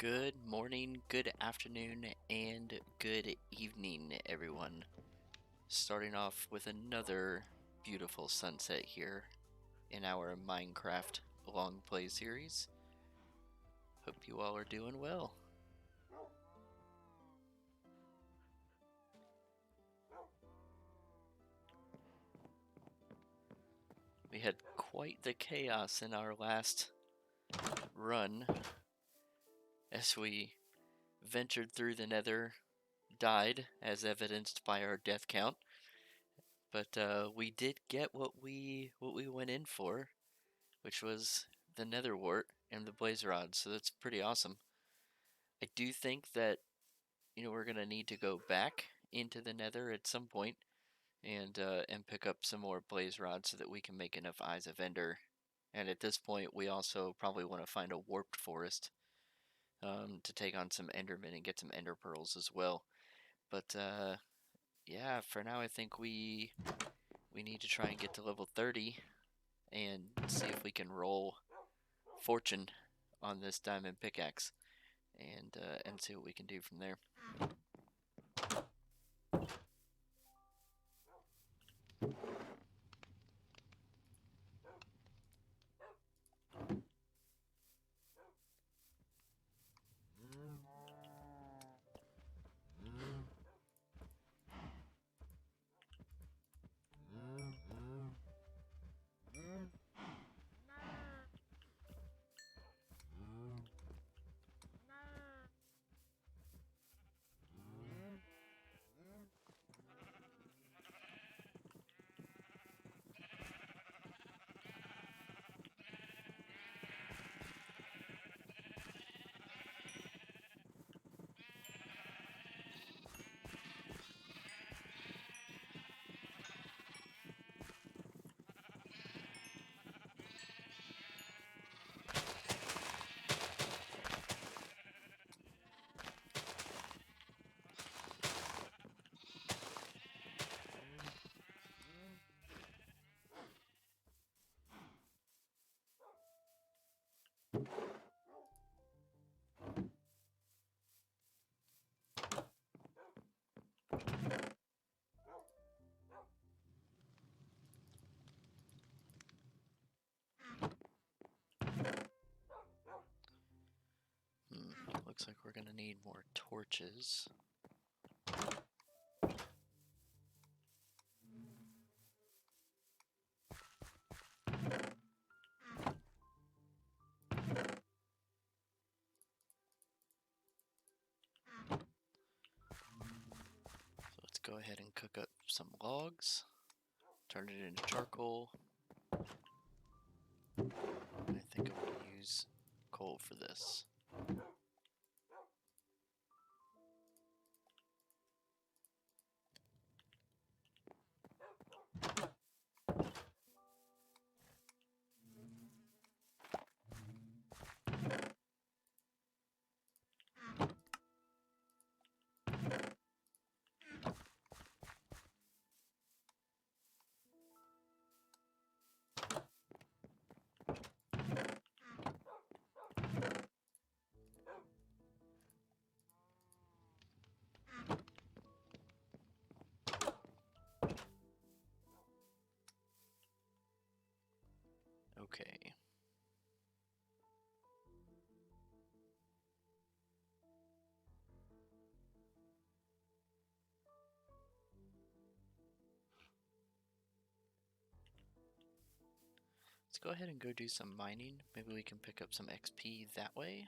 Good morning, good afternoon, and good evening, everyone. Starting off with another beautiful sunset here in our Minecraft Longplay series. Hope you all are doing well. We had quite the chaos in our last run as we ventured through the nether, died as evidenced by our death count, but we did get what we went in for, which was the nether wart and the blaze rod, so that's pretty awesome. I do think that we're gonna need to go back into the nether at some point and pick up some more blaze rods so that we can make enough eyes of ender. And at this point, we also probably want to find a warped forest to take on some endermen and get some ender pearls as well. But yeah, for now I think we need to try and get to level 30 and see if we can roll fortune on this diamond pickaxe and see what we can do from there. Looks like we're gonna need more torches. So let's go ahead and cook up some logs, turn it into charcoal. I think I'm gonna use coal for this. Okay. Let's go ahead and go do some mining. Maybe we can pick up some XP that way.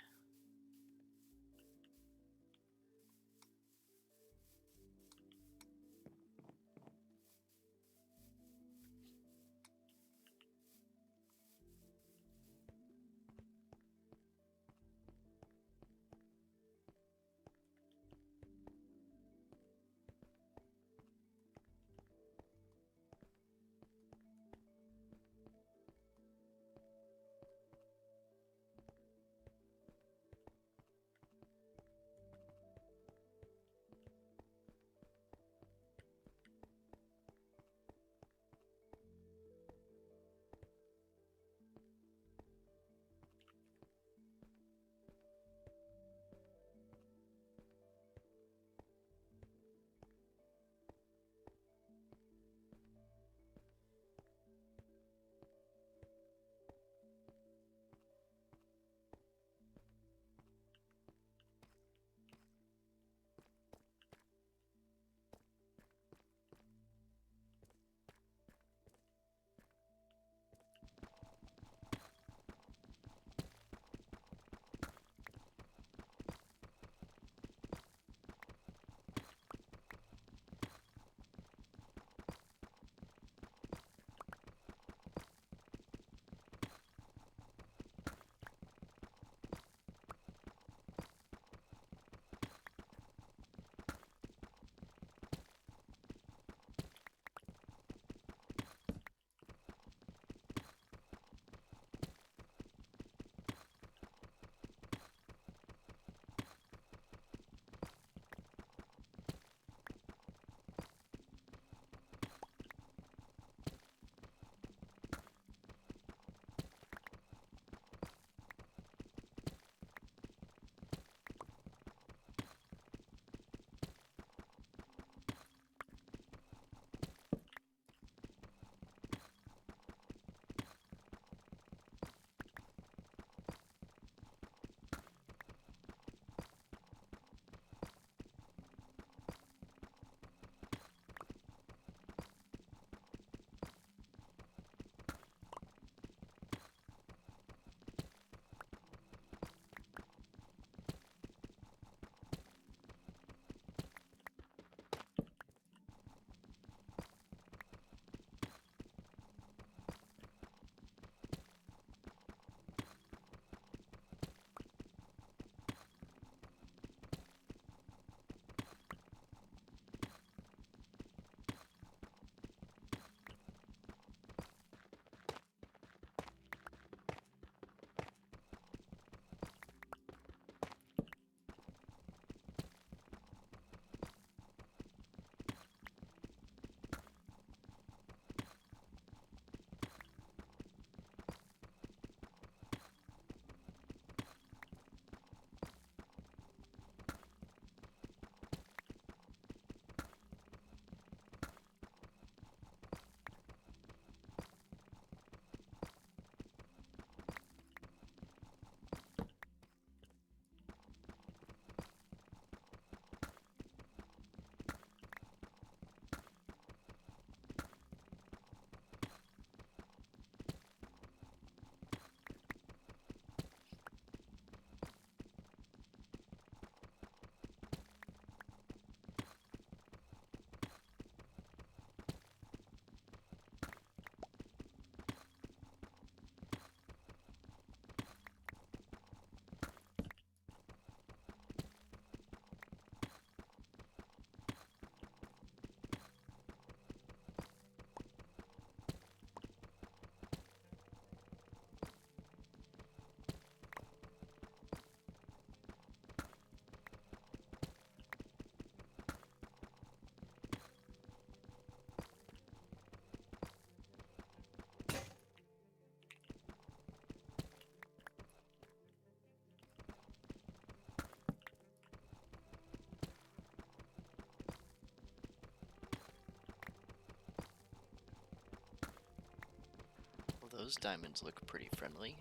those diamonds look pretty friendly.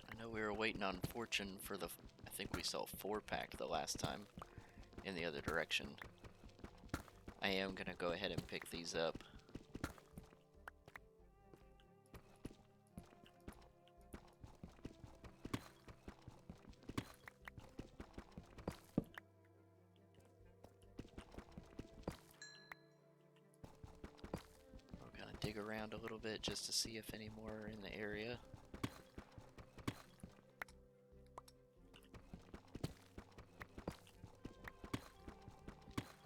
I know we were waiting on fortune for the... I think we saw 4-pack the last time in the other direction. I am gonna go ahead and pick these up. We're gonna dig around a little bit just to see if any more are in the area.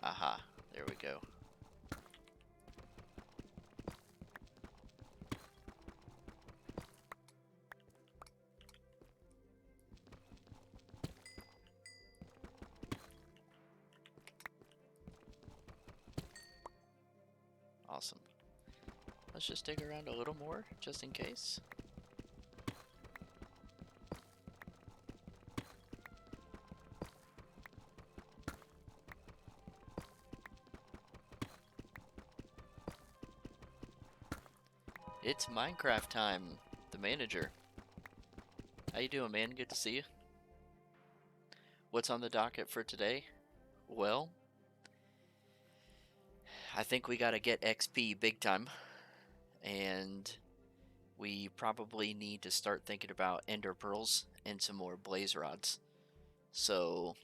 Aha, there we go. Awesome. Let's just dig around a little more, just in case. It's Minecraft time. The manager. How you doing, man? Good to see you. What's on the docket for today? Well, I think we gotta get XP big time. And we probably need to start thinking about ender pearls and some more blaze rods. So,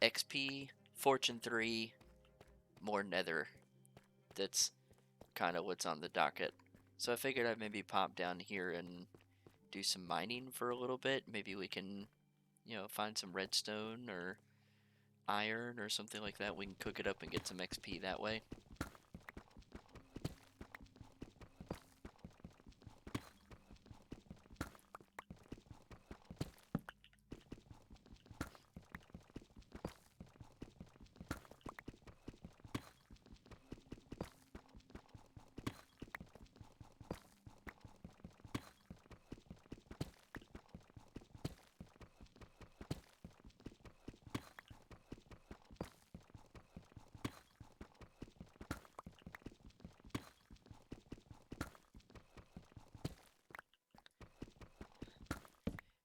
XP, fortune 3, more nether. That's kind of what's on the docket. So I figured I'd maybe pop down here and do some mining for a little bit. Maybe we can, you know, find some redstone or iron or something like that. We can cook it up and get some XP that way.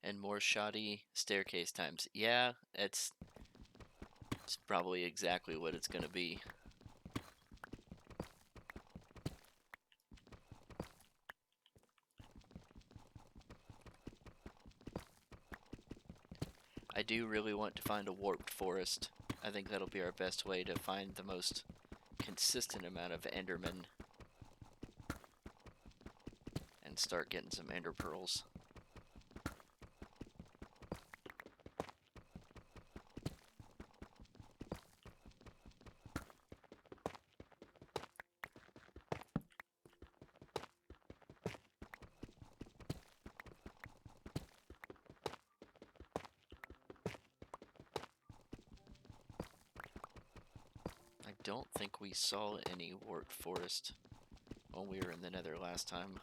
And more shoddy staircase times. Yeah, it's probably exactly what it's gonna be. I do really want to find a warped forest. I think that'll be our best way to find the most consistent amount of endermen and start getting some ender pearls. I don't think we saw any warped forest when we were in the nether last time.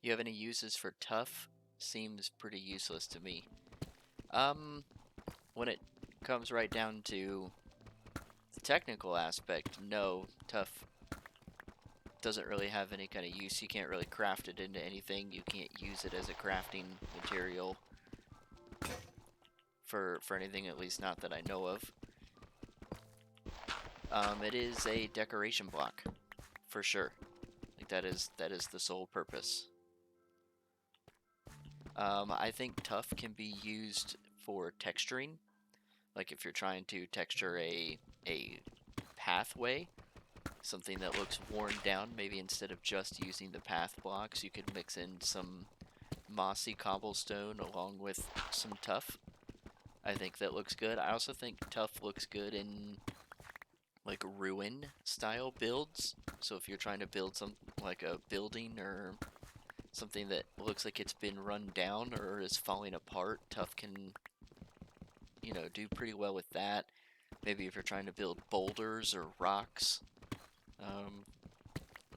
You have any uses for tough? Seems pretty useless to me. When it comes right down to the technical aspect, no, tough doesn't really have any kind of use. You can't really craft it into anything. You can't use it as a crafting material for anything, at least not that I know of. It is a decoration block, for sure. Like that is the sole purpose. I think tough can be used for texturing. Like if you're trying to texture a pathway, something that looks worn down, maybe instead of just using the path blocks, you could mix in some mossy cobblestone along with some tough. I think that looks good. I also think tough looks good in like ruin style builds. So if you're trying to build some like a building or something that looks like it's been run down or is falling apart, tough can, you know, do pretty well with that. Maybe if you're trying to build boulders or rocks,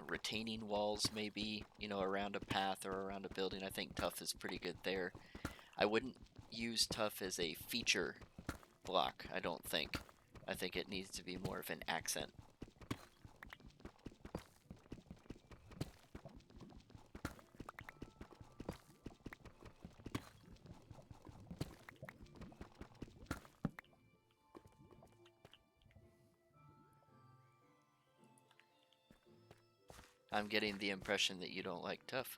retaining walls maybe, you know, around a path or around a building, I think tough is pretty good there. I wouldn't use tough as a feature block, I don't think. I think it needs to be more of an accent. I'm getting the impression that you don't like tough.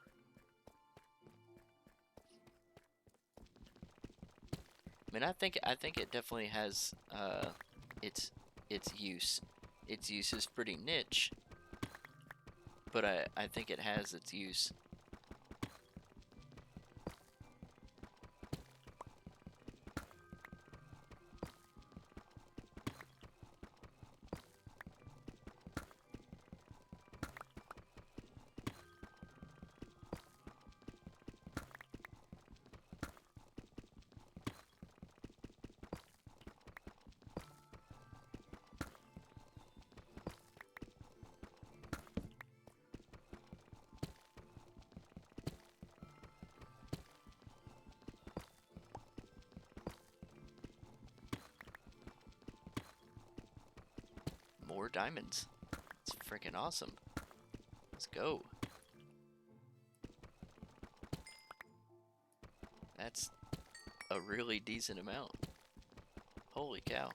I mean, I think it definitely has its use. Its use is pretty niche, but I think it has its use. More diamonds. It's freaking awesome. Let's go. That's a really decent amount. Holy cow.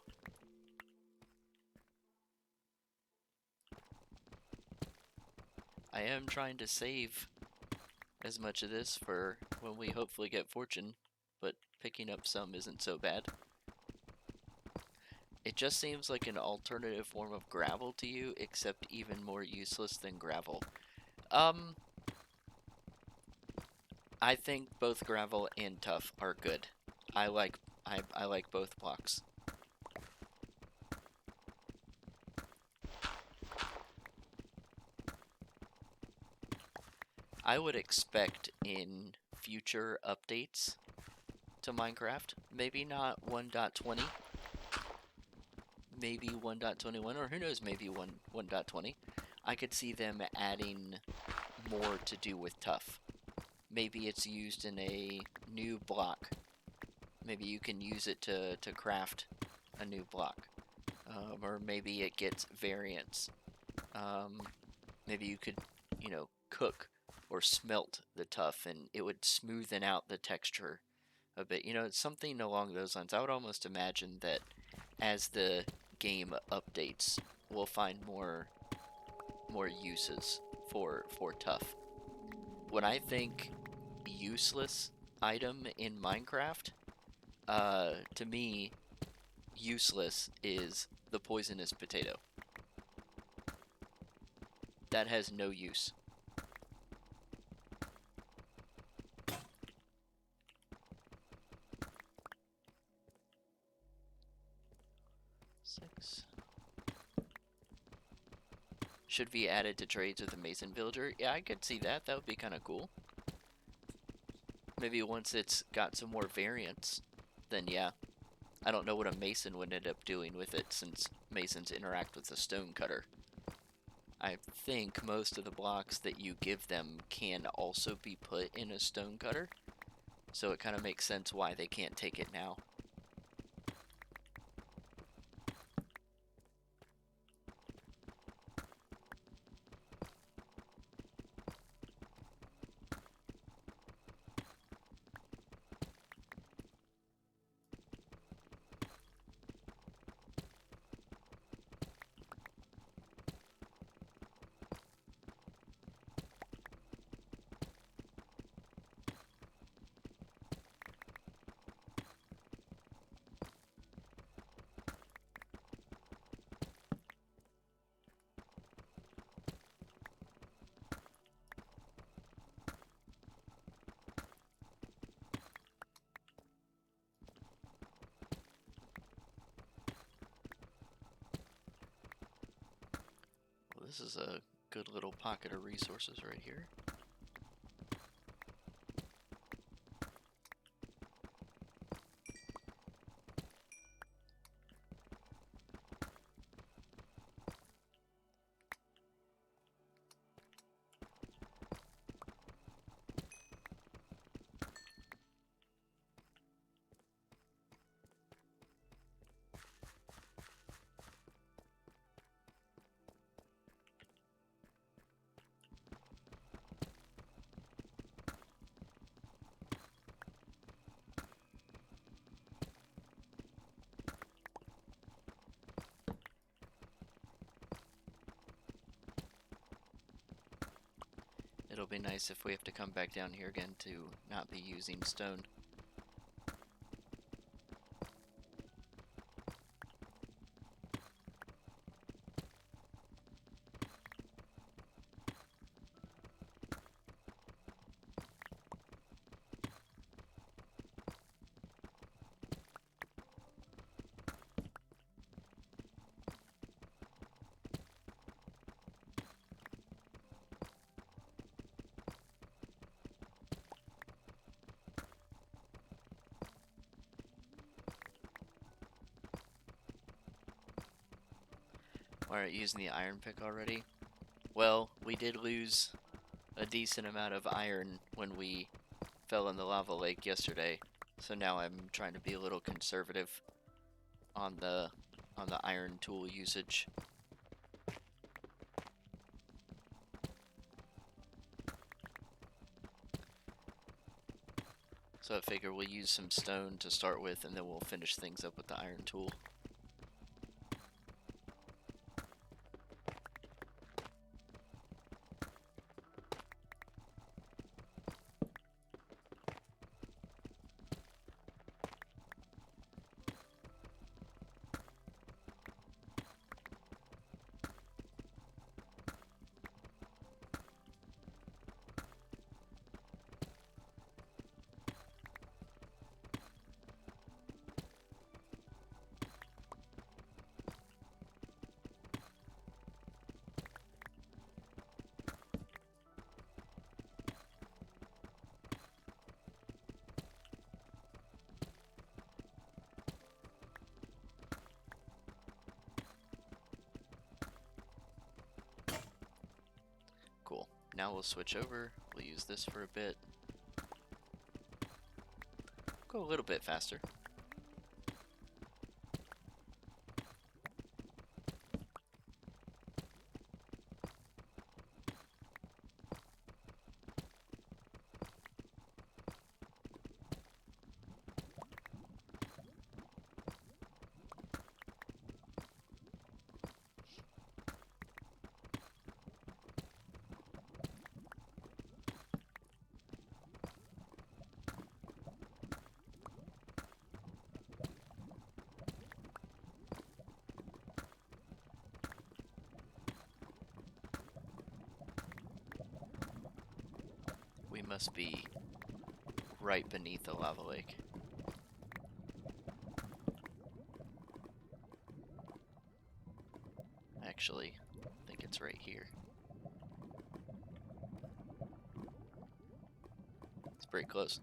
I am trying to save as much of this for when we hopefully get fortune, but picking up some isn't so bad. It just seems like an alternative form of gravel to you, except even more useless than gravel. I think both gravel and tough are good. I like both blocks. I would expect in future updates to Minecraft, maybe not 1.20, maybe 1.21, or who knows, maybe 1.20, I could see them adding more to do with tough. Maybe it's used in a new block. Maybe you can use it to craft a new block. Or maybe it gets variants. Maybe you could, you know, cook or smelt the tough and it would smoothen out the texture a bit. You know, it's something along those lines. I would almost imagine that as the game updates, we'll find more uses for tough. When I think useless item in Minecraft, to me, useless is the poisonous potato. That has no use. Six. Should be added to trades with a mason villager. Yeah, I could see that. That would be kind of cool. Maybe once it's got some more variants, then yeah. I don't know what a mason would end up doing with it, since masons interact with a stone cutter. I think most of the blocks that you give them can also be put in a stone cutter, so it kind of makes sense why they can't take it now. this is a good little pocket of resources right here. It'll be nice if we have to come back down here again to not be using stone. Alright, using the iron pick already. Well, we did lose a decent amount of iron when we fell in the lava lake yesterday, so now I'm trying to be a little conservative on the iron tool usage. So I figure we'll use some stone to start with, and then we'll finish things up with the iron tool. Cool. Now we'll switch over. We'll use this for a bit. Go a little bit faster. We must be right beneath the lava lake. Actually, I think it's right here. It's pretty close.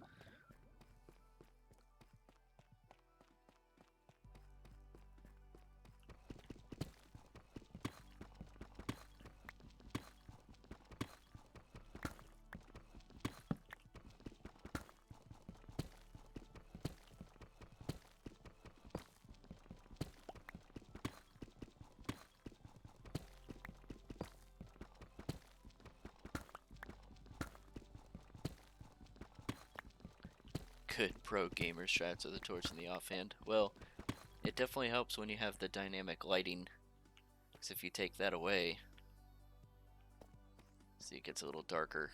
Good pro gamer strats with the torch in the offhand. Well, it definitely helps when you have the dynamic lighting, because if you take that away, see, it gets a little darker.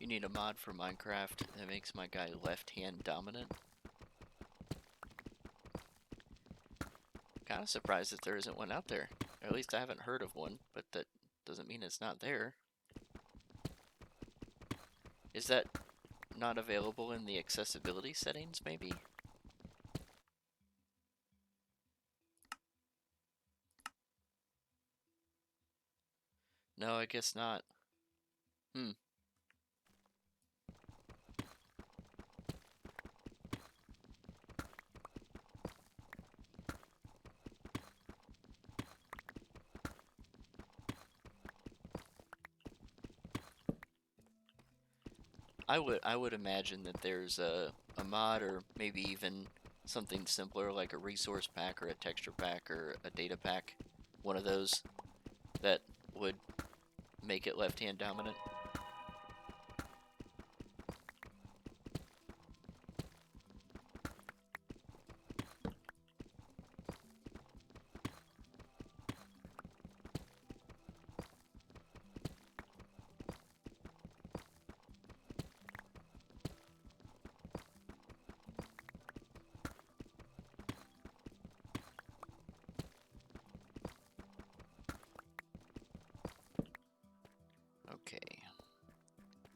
You need a mod for Minecraft that makes my guy left-hand dominant. Kinda surprised that there isn't one out there. Or at least I haven't heard of one, but that doesn't mean it's not there. Is that not available in the accessibility settings, maybe? No, I guess not. I would imagine that there's a mod, or maybe even something simpler like a resource pack or a texture pack or a data pack, one of those, that would make it left-hand dominant. Okay.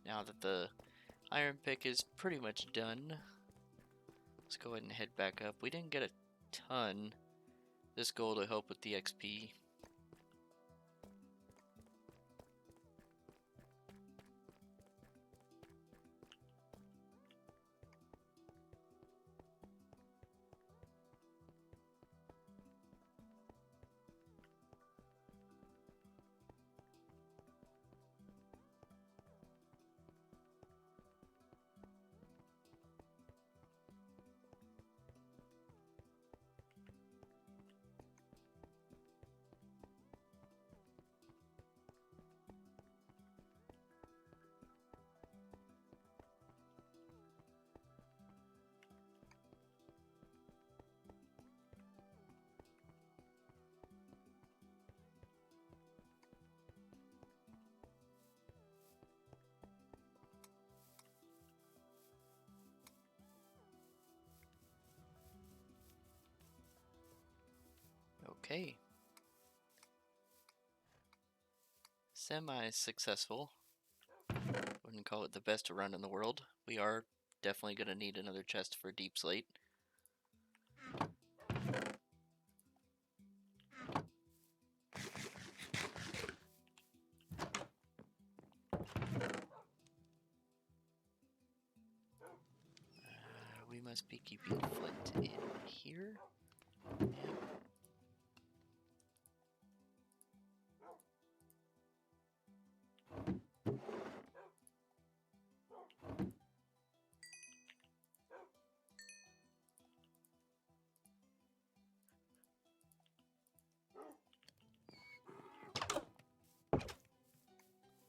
Now that the iron pick is pretty much done, let's go ahead and head back up. We didn't get a ton this goal to help with the XP. Okay. Semi-successful. Wouldn't call it the best run in the world. We are definitely going to need another chest for deep slate. We must be keeping flint in here. Yep.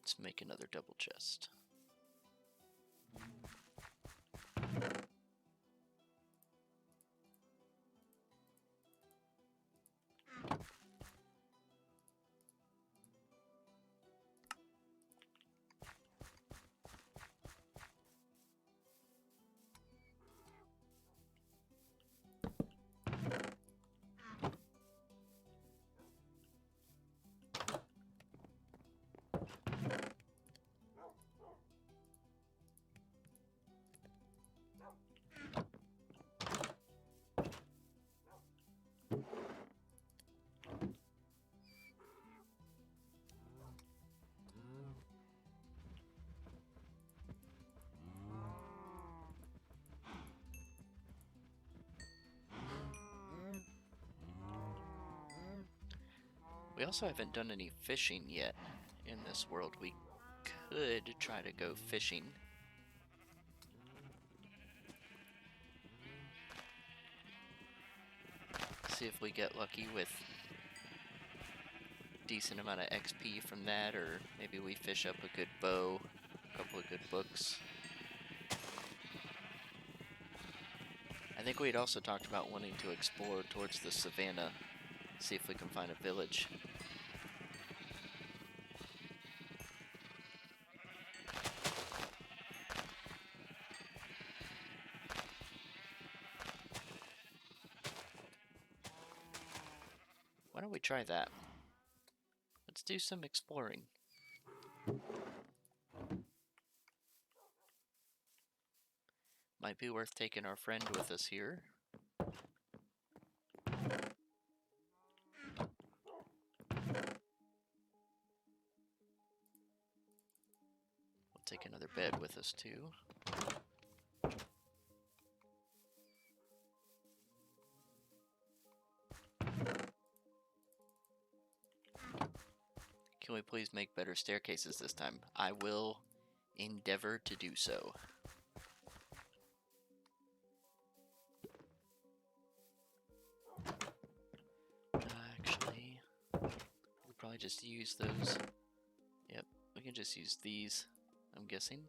Let's make another double chest. We also haven't done any fishing yet in this world. We could try to go fishing. See if we get lucky with decent amount of XP from that, or maybe we fish up a good bow, a couple of good books. I think we had also talked about wanting to explore towards the savannah, see if we can find a village. don't we try that? Let's do some exploring. Might be worth taking our friend with us here. We'll take another bed with us too. Can we please make better staircases this time? I will endeavor to do so. Actually, we'll probably just use those. Yep, we can just use these, I'm guessing.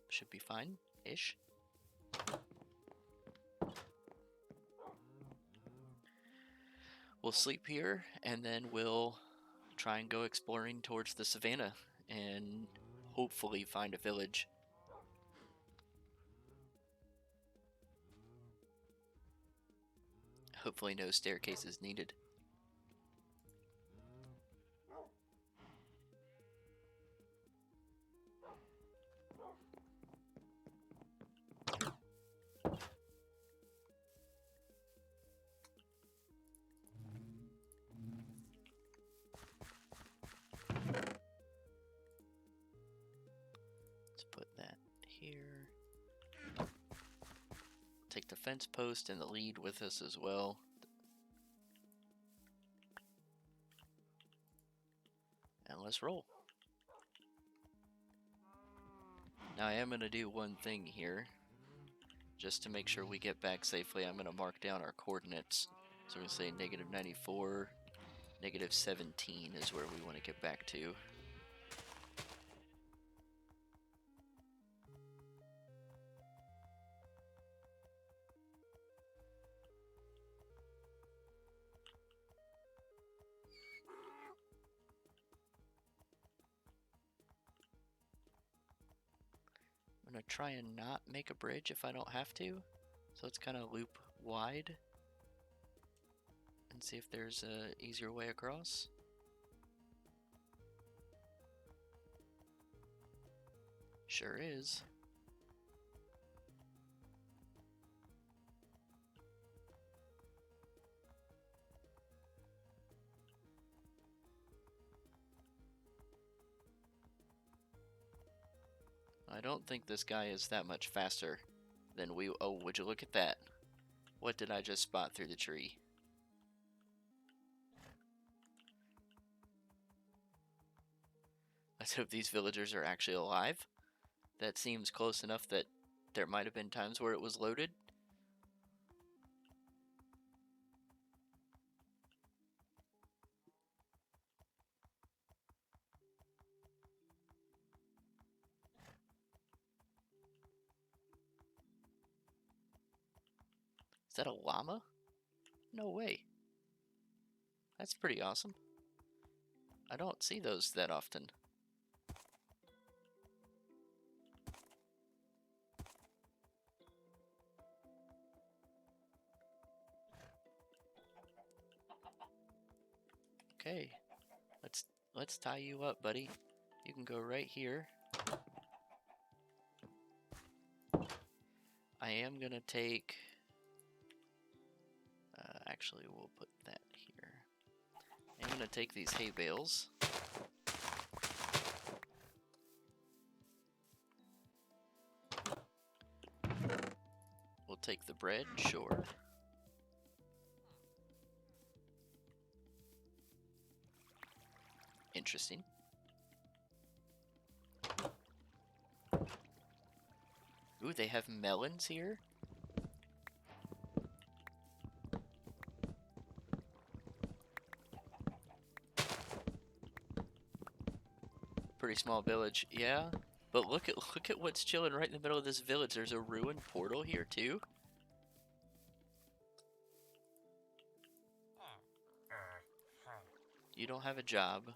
Should be fine-ish. We'll sleep here, and then we'll try and go exploring towards the savannah, and hopefully find a village. Hopefully no staircases needed. Let's put that here. Take the fence post and the lead with us as well. And let's roll. Now I am going to do one thing here. Just to make sure we get back safely, I'm going to mark down our coordinates. So we're going to say -94, -17 is where we want to get back to. I'm going to try and not make a bridge if I don't have to. So let's kind of loop wide and see if there's a easier way across. Sure is. I don't think this guy is that much faster than we... Oh, would you look at that? What did I just spot through the tree? Let's hope these villagers are actually alive. That seems close enough that there might have been times where it was loaded. Is that a llama? No way. That's pretty awesome. I don't see those that often. Okay, let's tie you up, buddy. You can go right here. I am gonna take... actually, we'll put that here. I'm gonna take these hay bales. We'll take the bread, sure. Interesting. Ooh, they have melons here? Pretty small village, yeah. But look at what's chilling right in the middle of this village. There's a ruined portal here too. You don't have a job.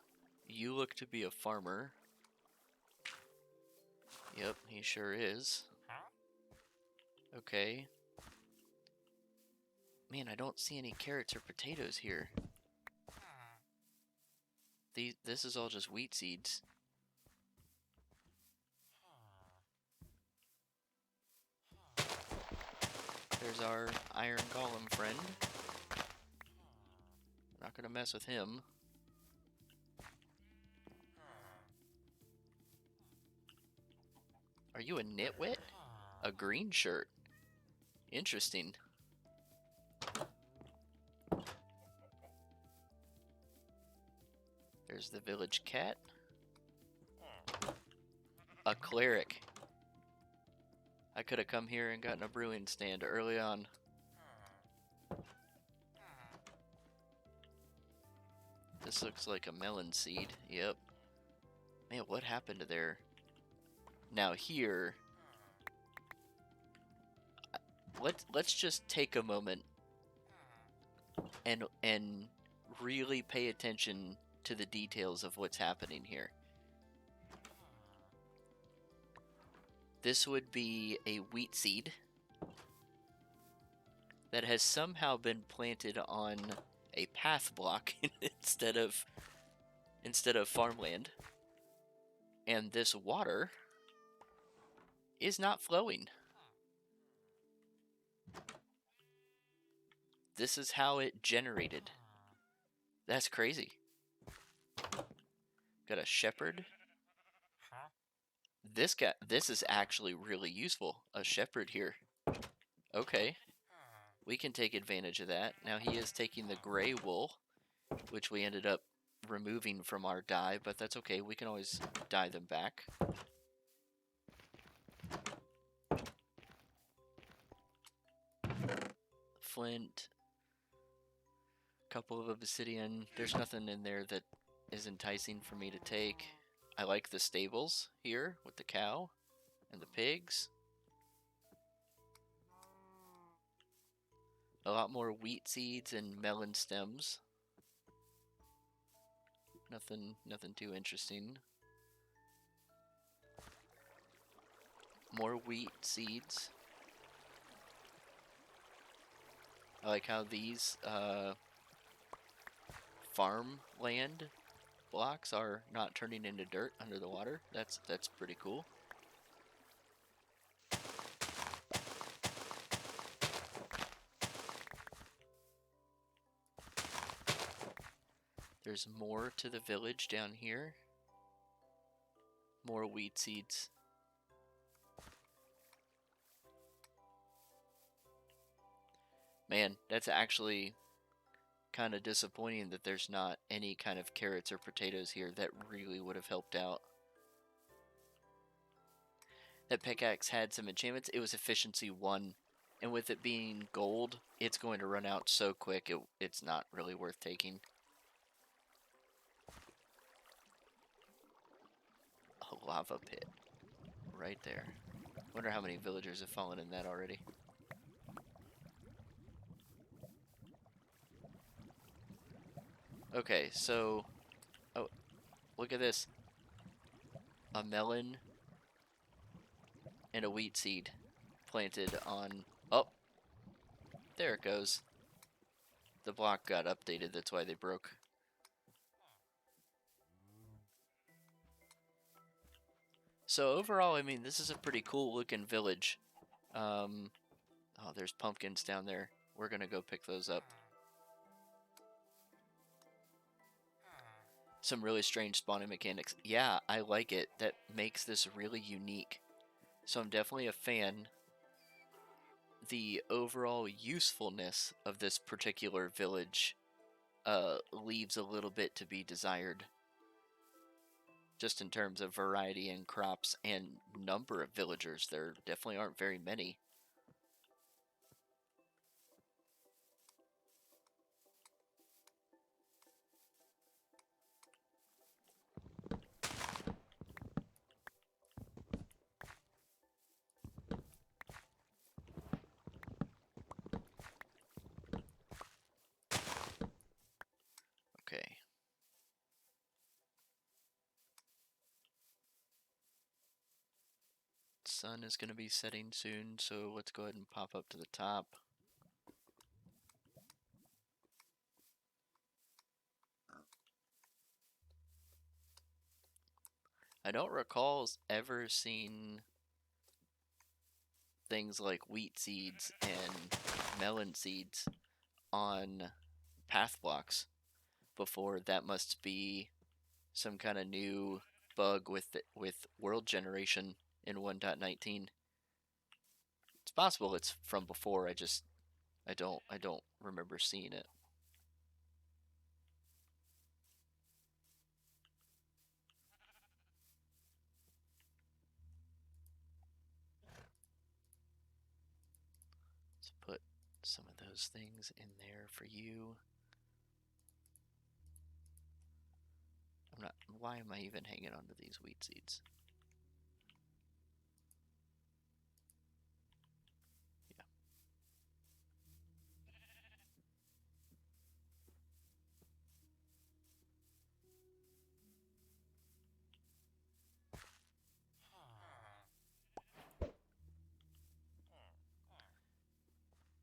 You look to be a farmer. Yep, he sure is. Okay. Man, I don't see any carrots or potatoes here. This is all just wheat seeds. There's our iron golem friend. Not gonna mess with him. Are you a nitwit? A green shirt. Interesting. There's the village cat. A cleric. I could have come here and gotten a brewing stand early on. This looks like a melon seed. Yep. Man, what happened to there? Now here, let's just take a moment and really pay attention to the details of what's happening here. This would be a wheat seed that has somehow been planted on a path block instead of farmland. And this water is not flowing. This is how it generated. That's crazy. Got a shepherd. This is actually really useful. A shepherd here. Okay. We can take advantage of that. Now he is taking the gray wool, which we ended up removing from our dye, but that's okay. We can always dye them back. Flint. Couple of obsidian. There's nothing in there that is enticing for me to take. I like the stables here with the cow and the pigs. A lot more wheat seeds and melon stems. Nothing too interesting. More wheat seeds. I like how these farmland blocks are not turning into dirt under the water. That's pretty cool. There's more to the village down here. More wheat seeds. Man, that's actually kind of disappointing that there's not any kind of carrots or potatoes here. That really would have helped out. That pickaxe had some enchantments. It was efficiency 1, and with it being gold, it's going to run out so quick it's not really worth taking. A lava pit right there. Wonder how many villagers have fallen in that already. Okay, so... Oh, look at this. A melon and a wheat seed planted on... Oh! There it goes. The block got updated, that's why they broke. So overall, I mean, this is a pretty cool looking village. Oh, there's pumpkins down there. We're gonna go pick those up. Some really strange spawning mechanics. Yeah, I like it. That makes this really unique. So I'm definitely a fan. The overall usefulness of this particular village leaves a little bit to be desired. Just in terms of variety in crops and number of villagers, there definitely aren't very many. Okay. Sun is going to be setting soon, so let's go ahead and pop up to the top. I don't recall ever seeing things like wheat seeds and melon seeds on path blocks before. That must be some kind of new bug with world generation in 1.19. It's possible it's from before. I don't remember seeing it. Let's put some of those things in there for you. Why am I even hanging on to these wheat seeds? Yeah.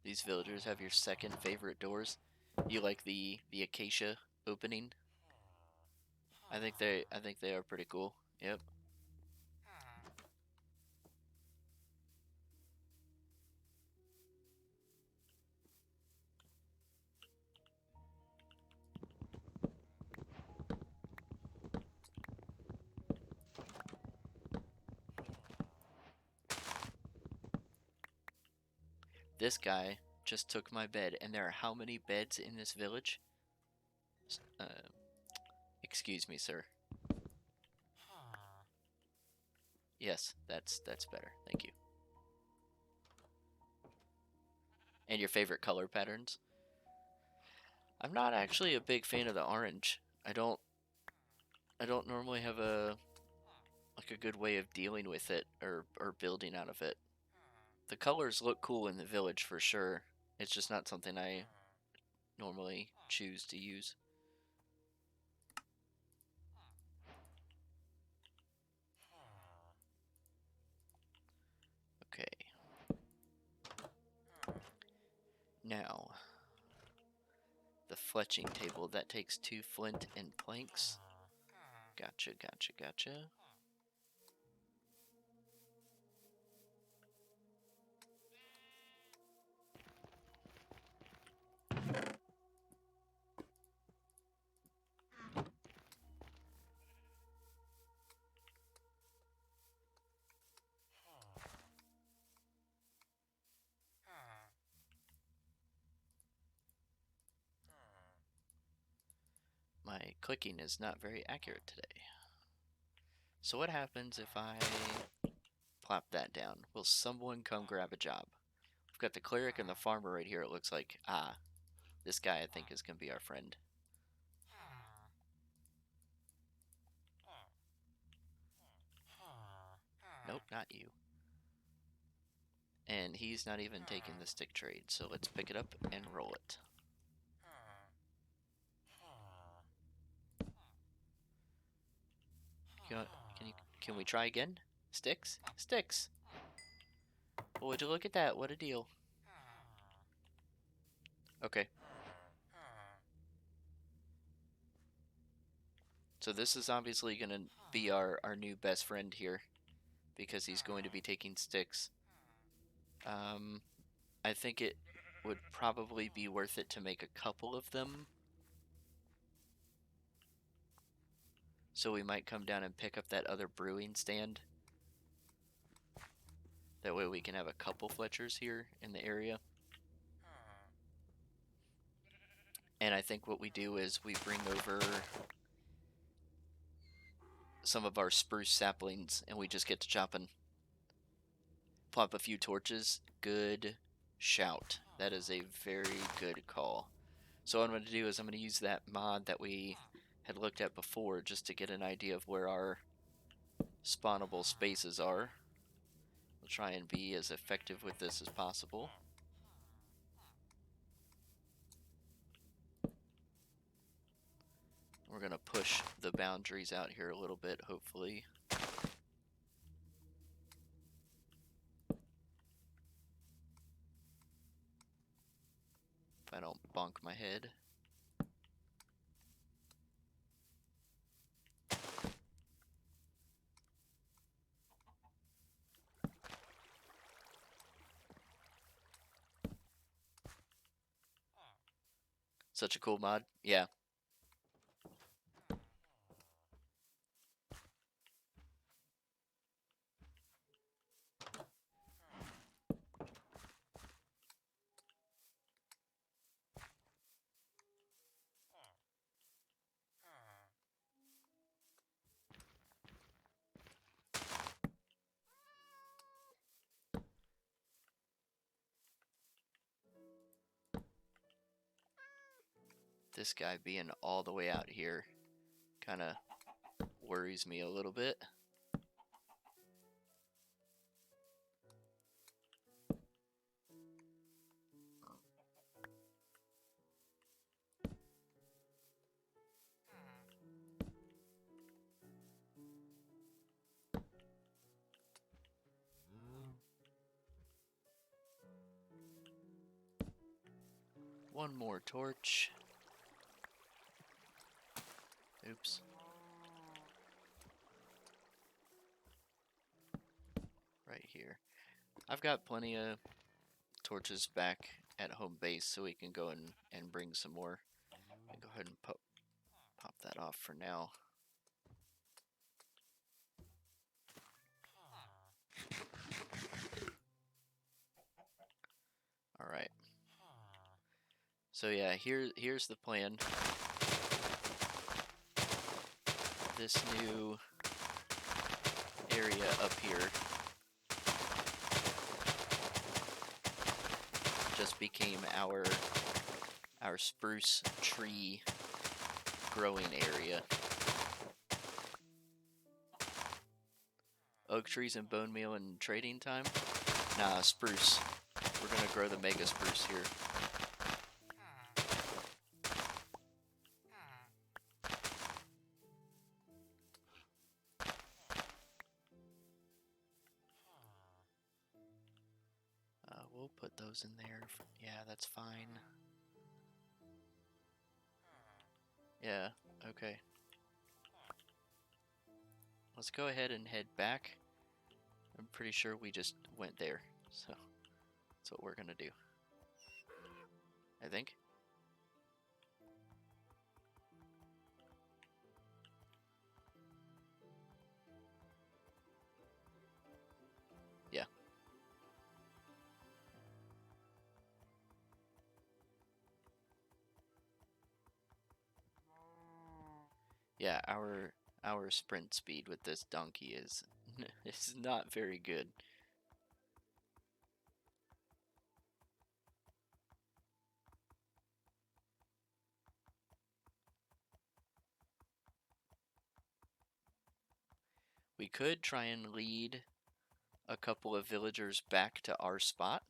These villagers have your second favorite doors. You like the acacia opening? I think they are pretty cool. Yep. This guy just took my bed, and there are how many beds in this village? Uh, excuse me, sir. Yes, that's better. Thank you. And your favorite color patterns? I'm not actually a big fan of the orange. I don't normally have a good way of dealing with it or building out of it. The colors look cool in the village for sure. It's just not something I normally choose to use. Okay. Now, the fletching table, that takes 2 flint and planks. Gotcha, gotcha, gotcha. My clicking is not very accurate today. So what happens if I plop that down? Will someone come grab a job? We've got the cleric and the farmer right here. It looks like, this guy I think is going to be our friend. Nope, not you. And he's not even taking the stick trade, so let's pick it up and roll it. Can we try again? Sticks? Sticks! Well, would you look at that? What a deal. Okay. So this is obviously going to be our new best friend here, because he's going to be taking sticks. I think it would probably be worth it to make a couple of them. So we might come down and pick up that other brewing stand. That way we can have a couple Fletchers here in the area. And I think what we do is we bring over some of our spruce saplings and we just get to chopping. Plop a few torches. Good shout. That is a very good call. So what I'm going to do is I'm going to use that mod that we had looked at before just to get an idea of where our spawnable spaces are. We'll try and be as effective with this as possible. We're going to push the boundaries out here a little bit, hopefully. If I don't bonk my head. Such a cool mod. Yeah. This guy being all the way out here kind of worries me a little bit. One more torch. Oops. Right here. I've got plenty of torches back at home base, so we can go and bring some more. And go ahead and pop that off for now. All right. So yeah, here's the plan. This new area up here just became our spruce tree growing area. Oak trees and bone meal and trading time? Nah, spruce. We're gonna grow the mega spruce here. We'll put those in there. Yeah, that's fine. Yeah, okay. Let's go ahead and head back. I'm pretty sure we just went there, so that's what we're gonna do. I think. Yeah. Yeah, our sprint speed with this donkey is is not very good. We could try and lead a couple of villagers back to our spot.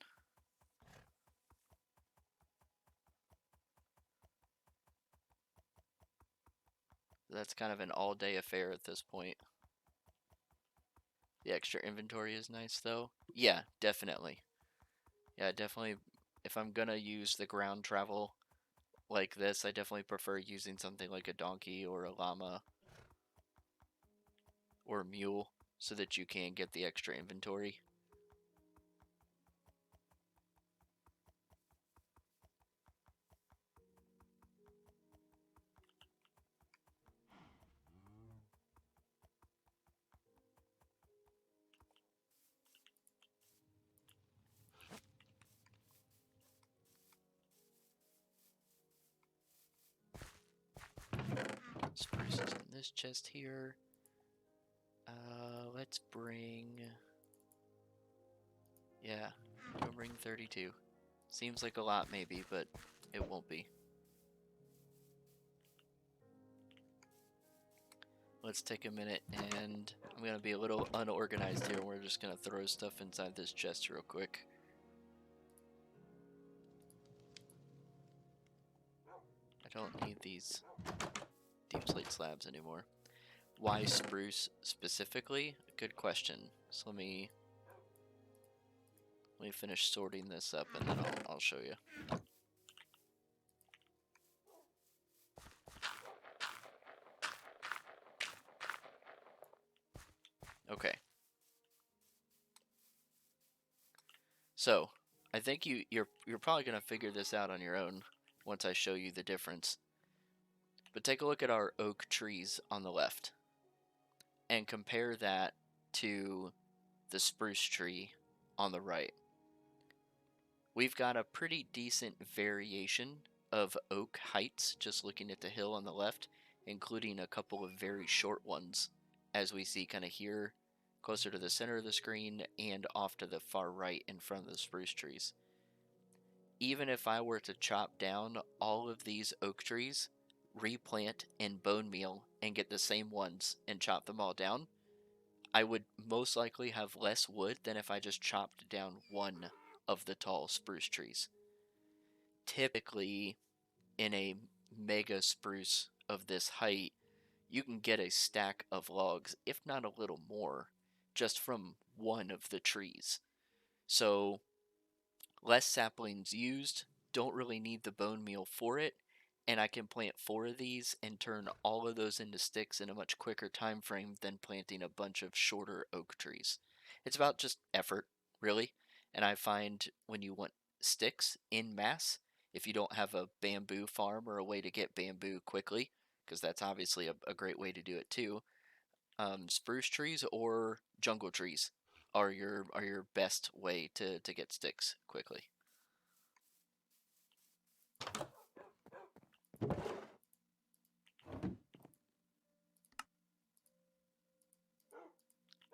That's kind of an all-day affair at this point. The extra inventory is nice, though. Yeah, definitely. Yeah, definitely. If I'm gonna use the ground travel like this, I definitely prefer using something like a donkey or a llama or a mule so that you can get the extra inventory. Spruces in this chest here. Let's bring... Yeah, we'll bring 32. Seems like a lot maybe, but it won't be. Let's take a minute, and I'm going to be a little unorganized here. We're just going to throw stuff inside this chest real quick. I don't need these deep slate slabs anymore. Why spruce specifically? Good question. So let me finish sorting this up, and then I'll show you. Okay. So, I think you're probably gonna figure this out on your own once I show you the difference. But take a look at our oak trees on the left and compare that to the spruce tree on the right. We've got a pretty decent variation of oak heights just looking at the hill on the left, including a couple of very short ones, as we see kind of here closer to the center of the screen and off to the far right in front of the spruce trees. Even if I were to chop down all of these oak trees, replant and bone meal and get the same ones and chop them all down, I would most likely have less wood than if I just chopped down one of the tall spruce trees. Typically, in a mega spruce of this height, you can get a stack of logs, if not a little more, just from one of the trees. So, less saplings used, don't really need the bone meal for it, and I can plant 4 of these and turn all of those into sticks in a much quicker time frame than planting a bunch of shorter oak trees. It's about just effort, really, and I find when you want sticks in mass, if you don't have a bamboo farm or a way to get bamboo quickly, because that's obviously a great way to do it too, spruce trees or jungle trees are your best way to get sticks quickly.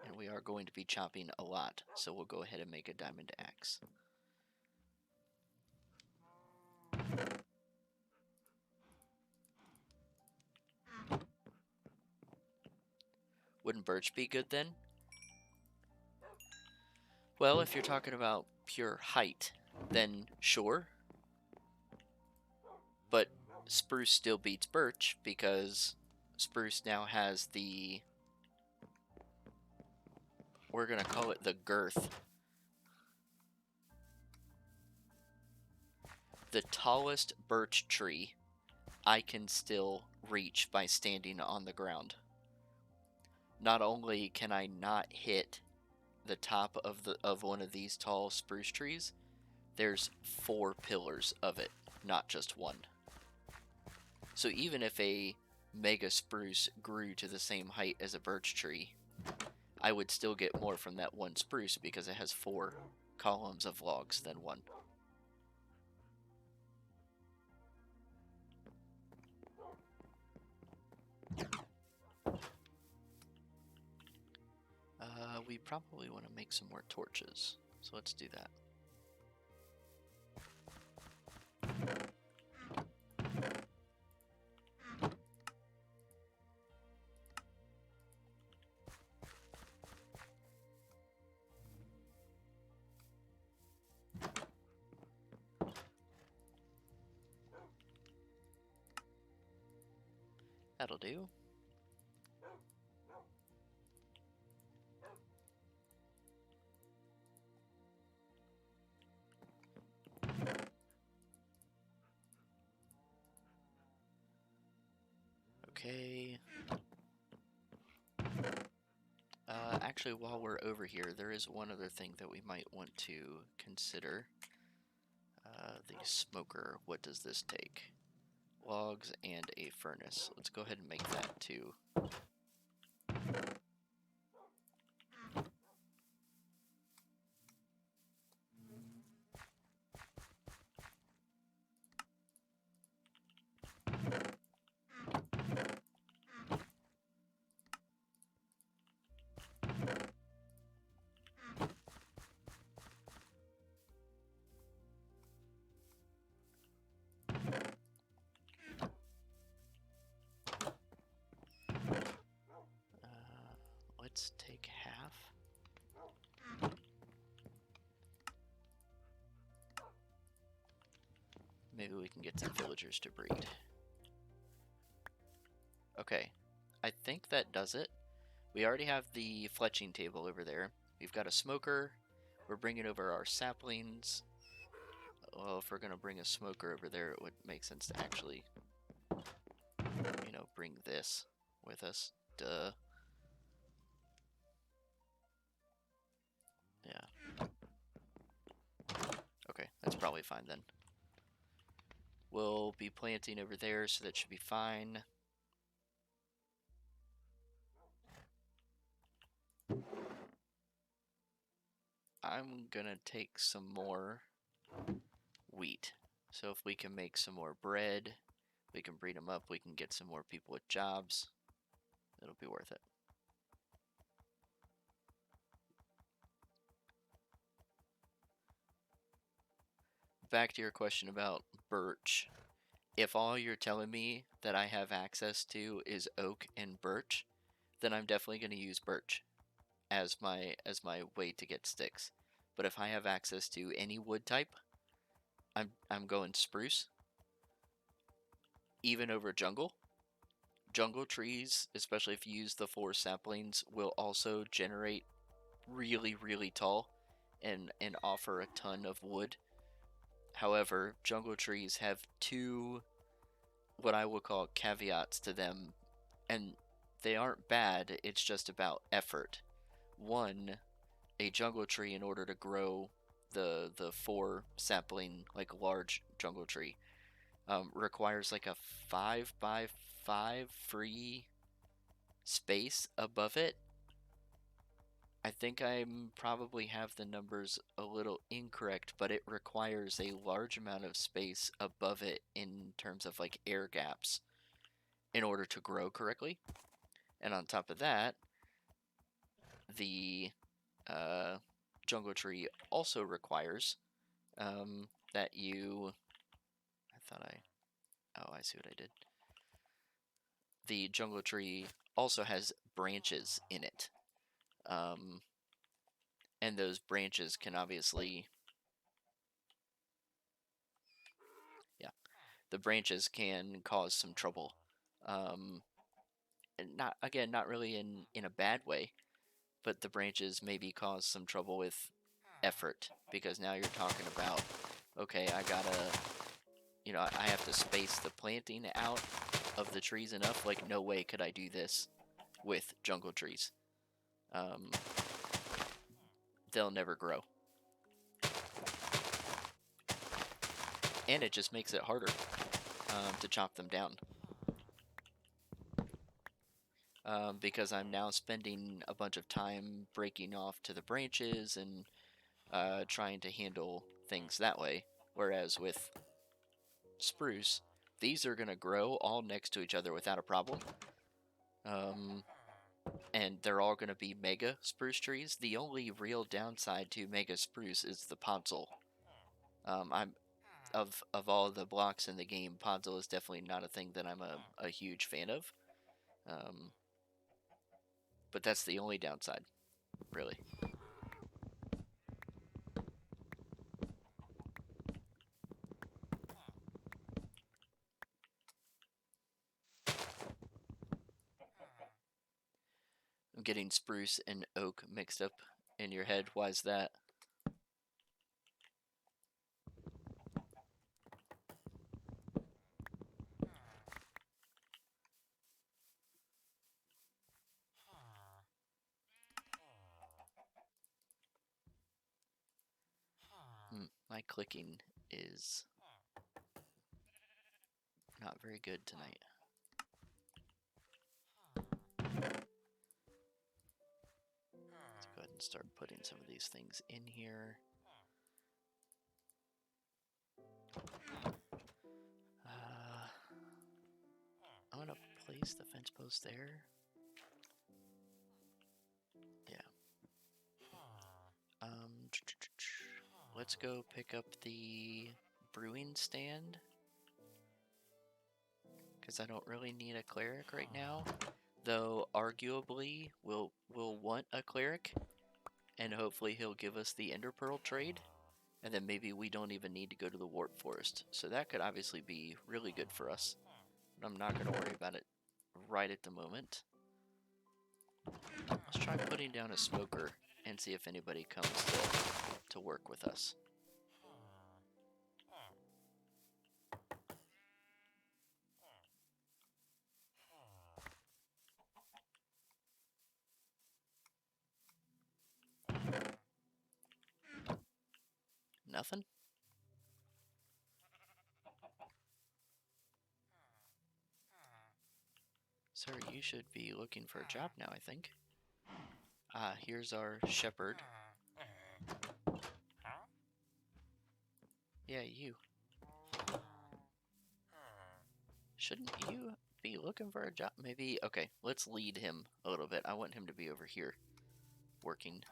And we are going to be chopping a lot, so we'll go ahead and make a diamond axe. Wouldn't birch be good then? Well, if you're talking about pure height, then sure. But spruce still beats birch because spruce now has the, we're gonna call it the girth. The tallest birch tree I can still reach by standing on the ground. Not only can I not hit the top of one of these tall spruce trees, there's 4 pillars of it, not just one. So even if a mega spruce grew to the same height as a birch tree, I would still get more from that one spruce because it has 4 columns of logs than one. We probably want to make some more torches, so let's do that. That'll do. Okay. Actually, while we're over here, there is one other thing that we might want to consider. The smoker. What does this take? Logs and a furnace. Let's go ahead and make that too. Let's take half. Maybe we can get some villagers to breed. Okay, I think that does it. We already have the fletching table over there. We've got a smoker. We're bringing over our saplings. Well, if we're going to bring a smoker over there, it would make sense to actually, you know, bring this with us. Duh. Yeah. Okay, that's probably fine then. We'll be planting over there, so that should be fine. I'm gonna take some more wheat. So if we can make some more bread, we can breed them up, we can get some more people with jobs. It'll be worth it. Back to your question about birch. If all you're telling me that I have access to is oak and birch, then I'm definitely going to use birch as my way to get sticks. But if I have access to any wood type, I'm going spruce. Even over jungle. Jungle trees, especially if you use the 4 saplings, will also generate really tall and offer a ton of wood. However, jungle trees have 2 what I would call caveats to them, and they aren't bad, it's just about effort. One, a jungle tree, in order to grow the 4 sapling, like large jungle tree, requires like a 5x5 free space above it. I think I probably have the numbers a little incorrect, but it requires a large amount of space above it in terms of like air gaps in order to grow correctly. And on top of that, the jungle tree also requires that you... Oh, I see what I did. The jungle tree also has branches in it. And those branches can obviously... Yeah. The branches can cause some trouble. And not really in a bad way, but the branches maybe cause some trouble with effort, because now you're talking about, okay, I gotta, I have to space the planting out of the trees enough. Like, no way could I do this with jungle trees. They'll never grow. And it just makes it harder to chop them down. Because I'm now spending a bunch of time breaking off to the branches and trying to handle things that way. Whereas with spruce, these are going to grow all next to each other without a problem. And they're all going to be mega spruce trees. The only real downside to mega spruce is the podzol. Of all the blocks in the game, podzol is definitely not a thing that I'm a huge fan of. But that's the only downside, really. I'm getting spruce and oak mixed up in your head. Why is that? My clicking is not very good tonight. Let's go ahead and start putting some of these things in here. I'm gonna place the fence post there. Yeah. Let's go pick up the brewing stand, because I don't really need a cleric right now. Though arguably we'll want a cleric, and hopefully he'll give us the Ender Pearl trade, and then maybe we don't even need to go to the Warp Forest. So that could obviously be really good for us. But I'm not going to worry about it right at the moment. Let's try putting down a smoker and see if anybody comes to work with us. Nothing? should be looking for a job now, I think. Ah, here's our shepherd. Yeah, you. Shouldn't you be looking for a job? Maybe, okay, let's lead him a little bit. I want him to be over here working.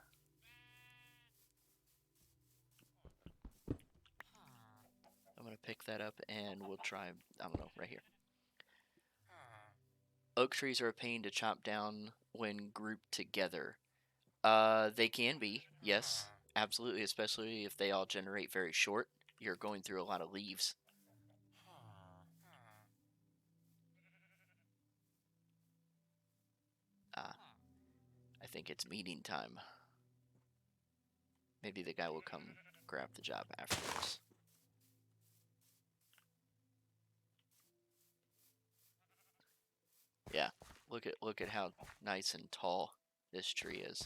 I'm gonna pick that up and we'll try, I don't know, right here. Oak trees are a pain to chop down when grouped together. They can be, yes, absolutely, especially if they all generate very short. You're going through a lot of leaves. I think it's meeting time. Maybe the guy will come grab the job afterwards. Yeah, look at how nice and tall this tree is.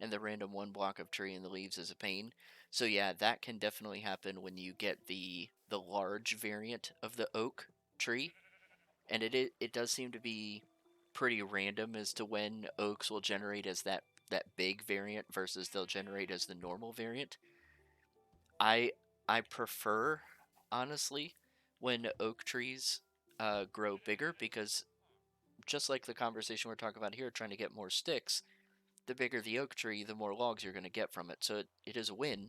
And the random one block of tree in the leaves is a pain. So yeah, that can definitely happen when you get the large variant of the oak tree. And it does seem to be pretty random as to when oaks will generate as that big variant versus they'll generate as the normal variant. I prefer, honestly, when oak trees grow bigger, because just like the conversation we're talking about here, trying to get more sticks, the bigger the oak tree, the more logs you're going to get from it. So it is a win,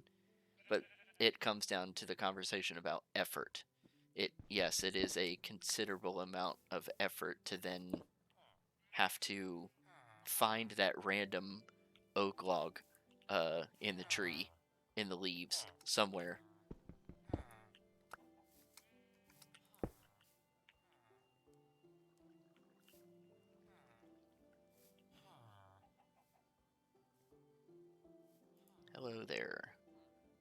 but it comes down to the conversation about effort. Yes, it is a considerable amount of effort to then have to find that random oak log in the tree, in the leaves, somewhere. Hello there.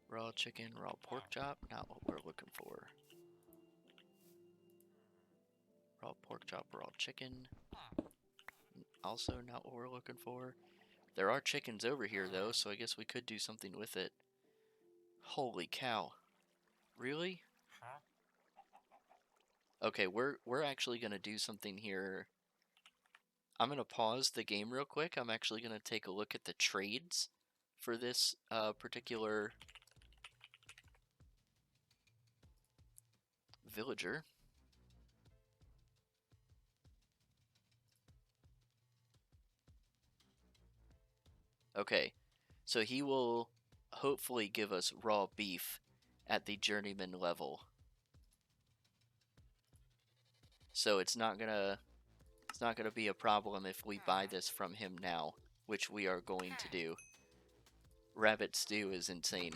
Raw chicken, raw pork chop, not what we're looking for. Raw pork chop, raw chicken, also not what we're looking for. There are chickens over here though, so I guess we could do something with it. Holy cow. Really? Okay, we're actually gonna do something here. I'm gonna pause the game real quick. I'm actually gonna take a look at the trades for this particular villager. Okay, so he will hopefully give us raw beef at the journeyman level. So it's not gonna be a problem if we buy this from him now, which we are going to do. Rabbit stew is insane.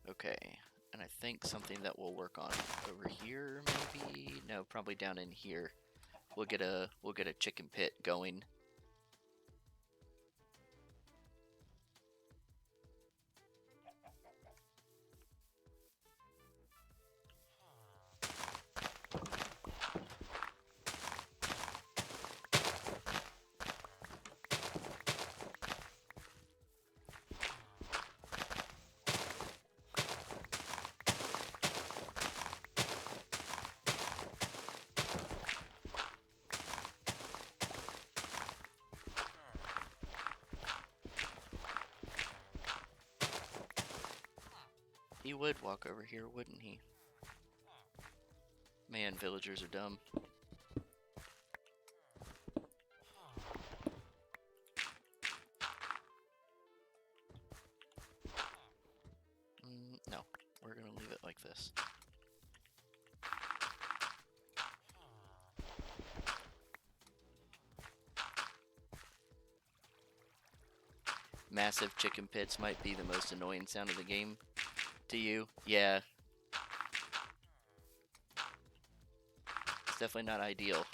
Okay, and I think something that we'll work on over here, maybe? No, probably down in here. We'll get a chicken pit going. He would walk over here, wouldn't he? Man, villagers are dumb. No, we're gonna leave it like this. Massive chicken pits might be the most annoying sound of the game to you. Yeah. It's definitely not ideal.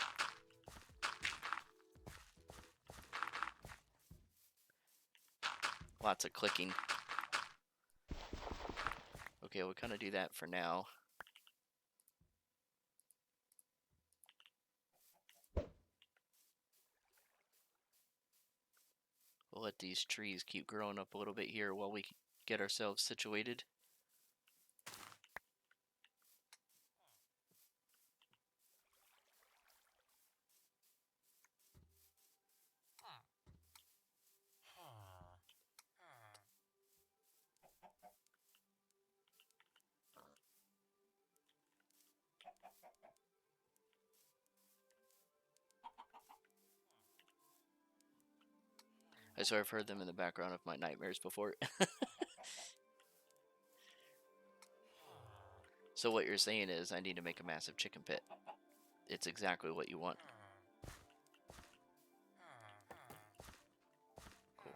Lots of clicking. Okay, we'll kind of do that for now. We'll let these trees keep growing up a little bit here while we get ourselves situated. I swear I've heard them in the background of my nightmares before. So what you're saying is I need to make a massive chicken pit. It's exactly what you want. Cool.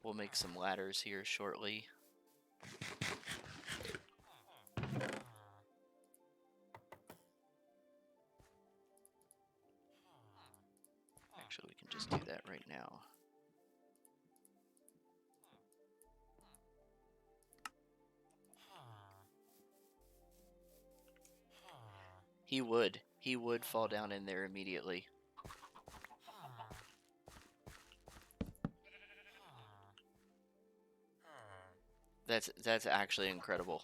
We'll make some ladders here shortly. Actually, we can just do that right now. He would. He would fall down in there immediately. That's actually incredible.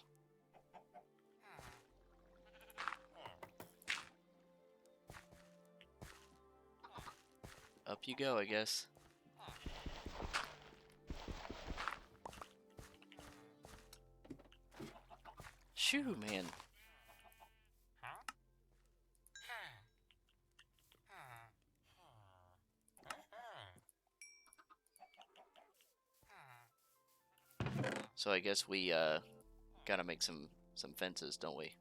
Up you go, I guess. Shoo, man. So I guess we gotta make some fences, don't we?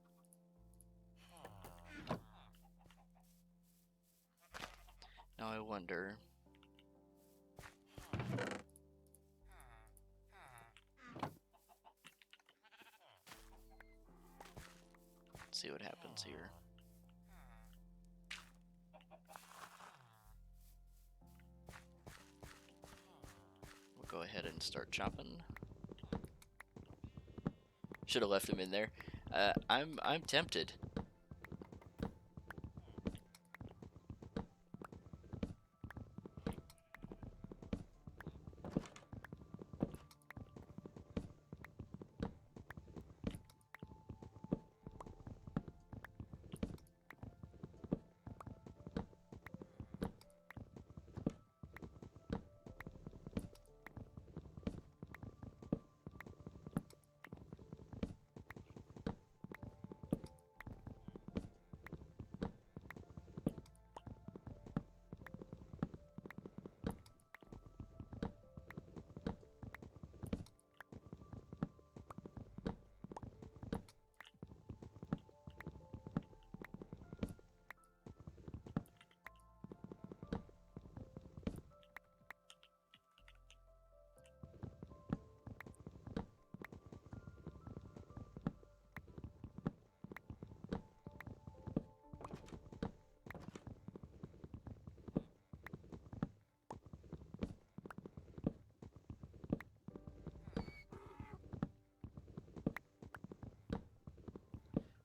Now I wonder. Let's see what happens here. We'll go ahead and start chopping. Should have left him in there. I'm tempted.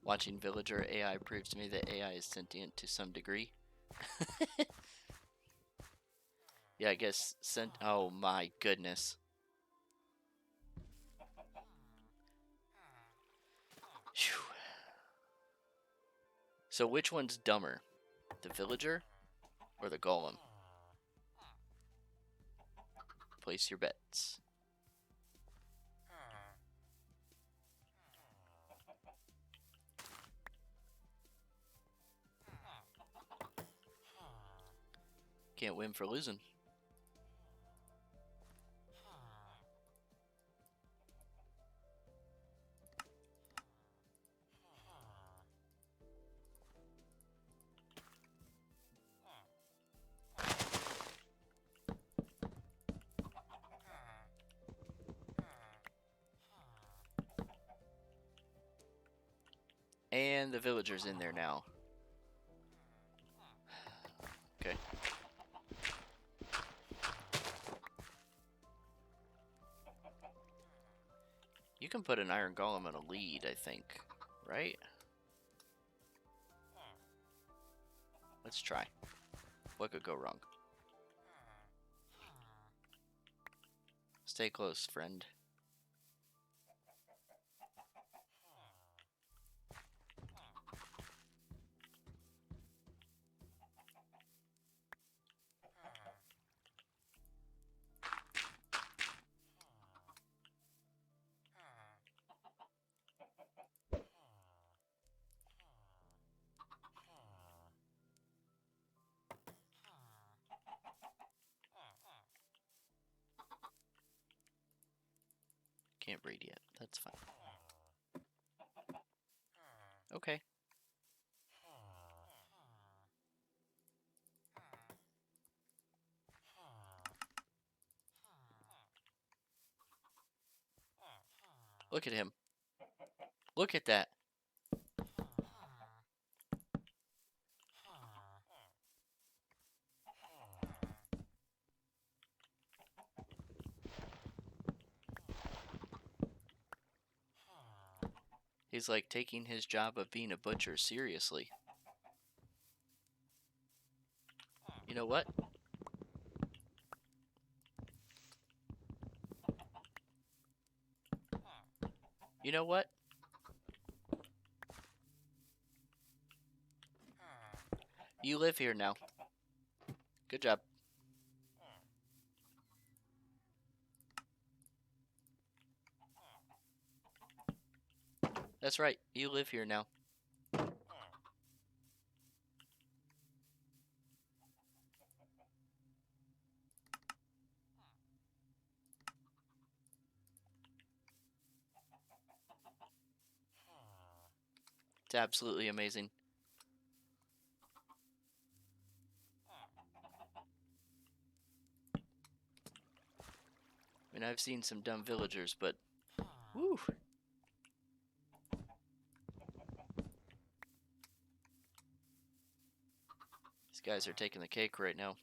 Watching Villager AI proves to me that AI is sentient to some degree. Yeah, I guess oh my goodness. Whew. So which one's dumber? The villager or the golem? Place your bets. Can't win for losing. And the villager's in there now. can put an iron golem on a lead, I think. Right? Let's try. What could go wrong? Stay close, friend. Can't breed yet. That's fine. Okay. Look at him. Look at that. He's like taking his job of being a butcher seriously. You know what? You know what? You live here now. Good job. That's right. You live here now. It's absolutely amazing. I mean, I've seen some dumb villagers, but woo. These guys are taking the cake right now.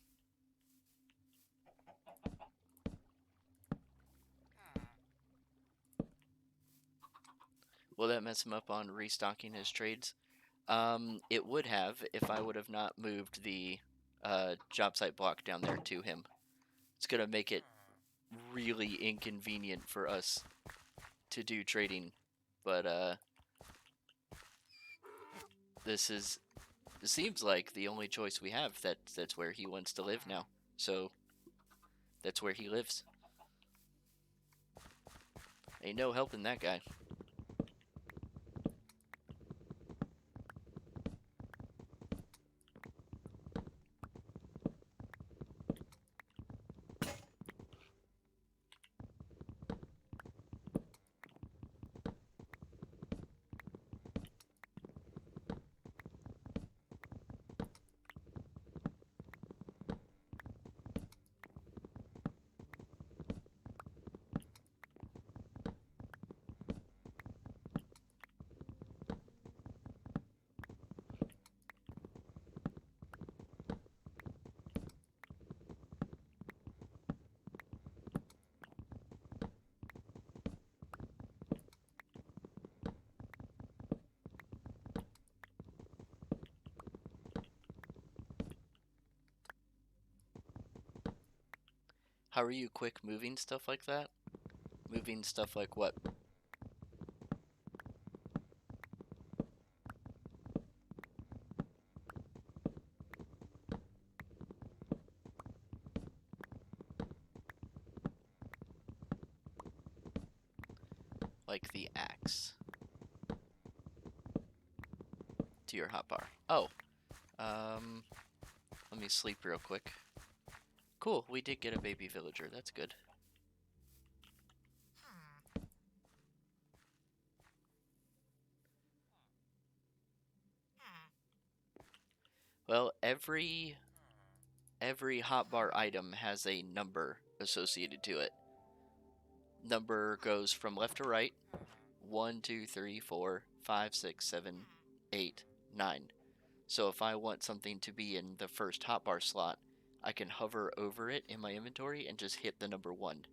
Will that mess him up on restocking his trades? It would have if I would have not moved the job site block down there to him. It's gonna make it really inconvenient for us to do trading, but this seems like the only choice we have. That's where he wants to live now, so that's where he lives. Ain't no helping that guy. How are you quick moving stuff like that? Moving stuff like what? Like the axe to your hotbar. Oh, let me sleep real quick. Cool, we did get a baby villager. That's good. Well, every hotbar item has a number associated to it. Number goes from left to right. 1, 2, 3, 4, 5, 6, 7, 8, 9. So if I want something to be in the first hotbar slot, I can hover over it in my inventory and just hit the number 1.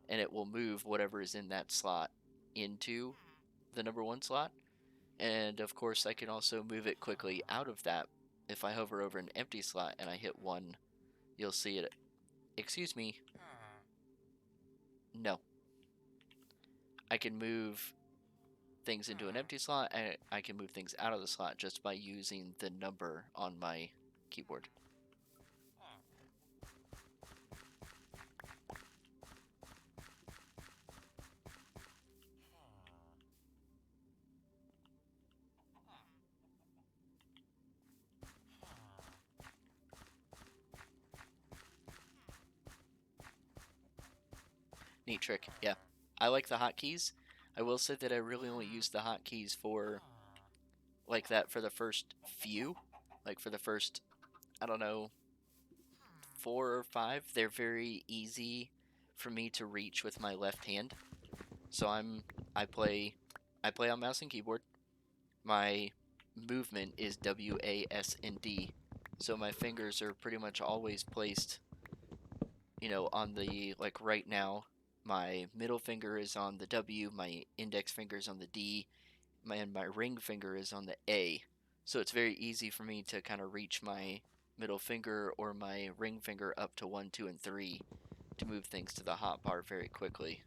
And it will move whatever is in that slot into the number 1 slot. And of course, I can also move it quickly out of that. If I hover over an empty slot and I hit 1, you'll see it. Excuse me. No. I can move things into an empty slot, and I can move things out of the slot just by using the number on my keyboard. Neat trick, yeah. I like the hotkeys. I will say that I really only use the hotkeys for like that for the first few. Like for the first, I don't know, 4 or 5. They're very easy for me to reach with my left hand. So I play on mouse and keyboard. My movement is W, A, S, and D. So my fingers are pretty much always placed, you know, on the, like right now, my middle finger is on the W, my index finger is on the D, and my ring finger is on the A. So it's very easy for me to kind of reach my middle finger or my ring finger up to 1, 2, and 3 to move things to the hotbar very quickly.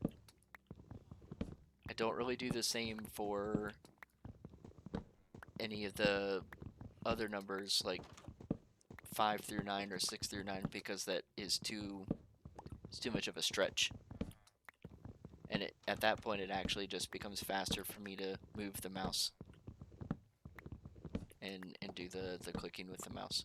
I don't really do the same for any of the other numbers like 5 through 9 or 6 through 9 because that is too much of a stretch. And at that point it actually just becomes faster for me to move the mouse and do the clicking with the mouse.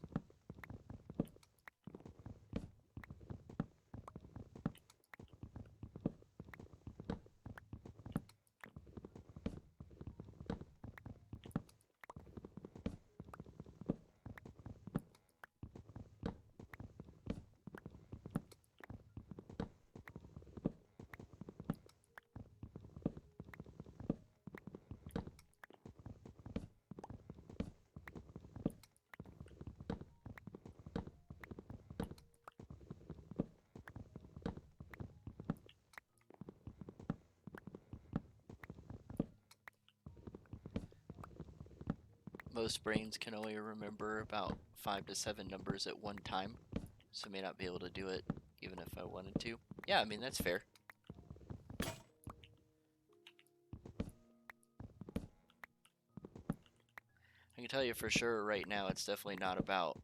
Most brains can only remember about 5 to 7 numbers at one time, so may not be able to do it even if I wanted to. Yeah, I mean, that's fair. I can tell you for sure right now it's definitely not about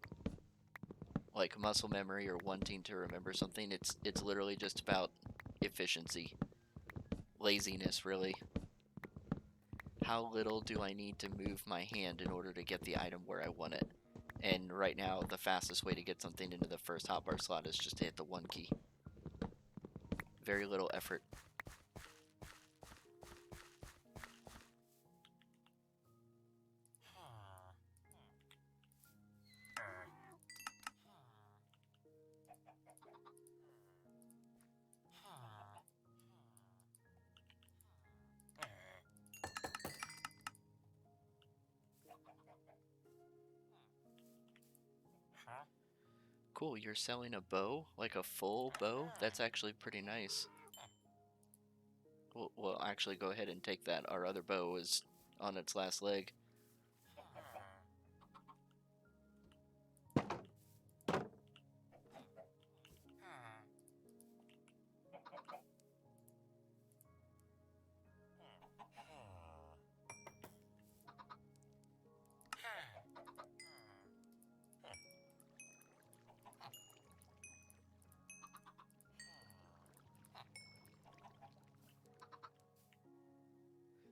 like muscle memory or wanting to remember something. It's literally just about efficiency. Laziness, really. How little do I need to move my hand in order to get the item where I want it? And right now, the fastest way to get something into the first hotbar slot is just to hit the 1 key. Very little effort. Cool, you're selling a bow? Like a full bow? That's actually pretty nice. We'll actually go ahead and take that. Our other bow is on its last leg.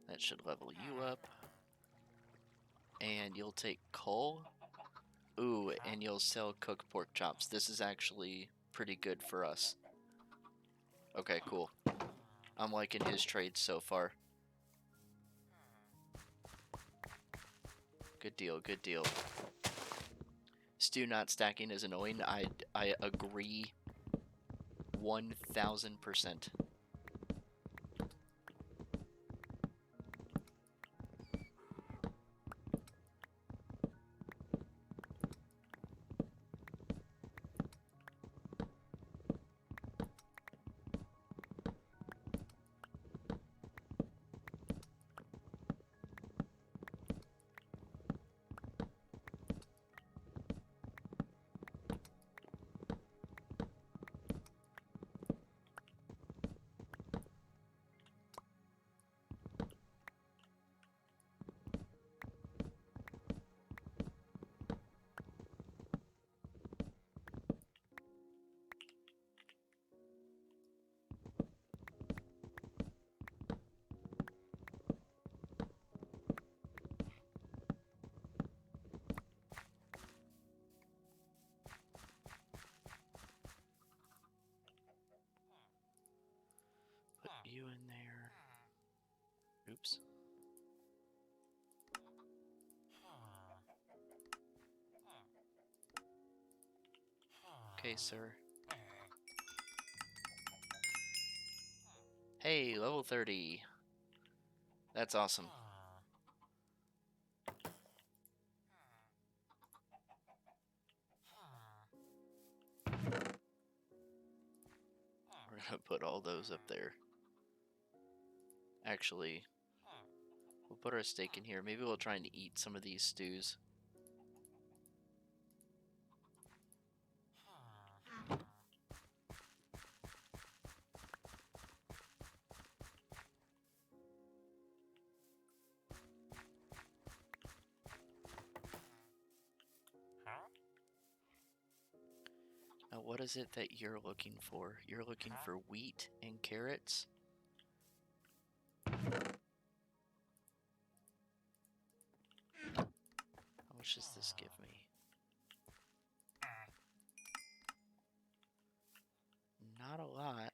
That should level you up. And you'll take coal. Ooh, and you'll sell cooked pork chops. This is actually pretty good for us. Okay, cool. I'm liking his trades so far. Good deal, good deal. Stew not stacking is annoying. I agree 1000%. Oops. Okay, sir. Hey, level 30. That's awesome. We're gonna put all those up there. Actually, we'll put our steak in here. Maybe we'll try and eat some of these stews. Now, what is it that you're looking for? You're looking for wheat and carrots? How much does this give me? Not a lot.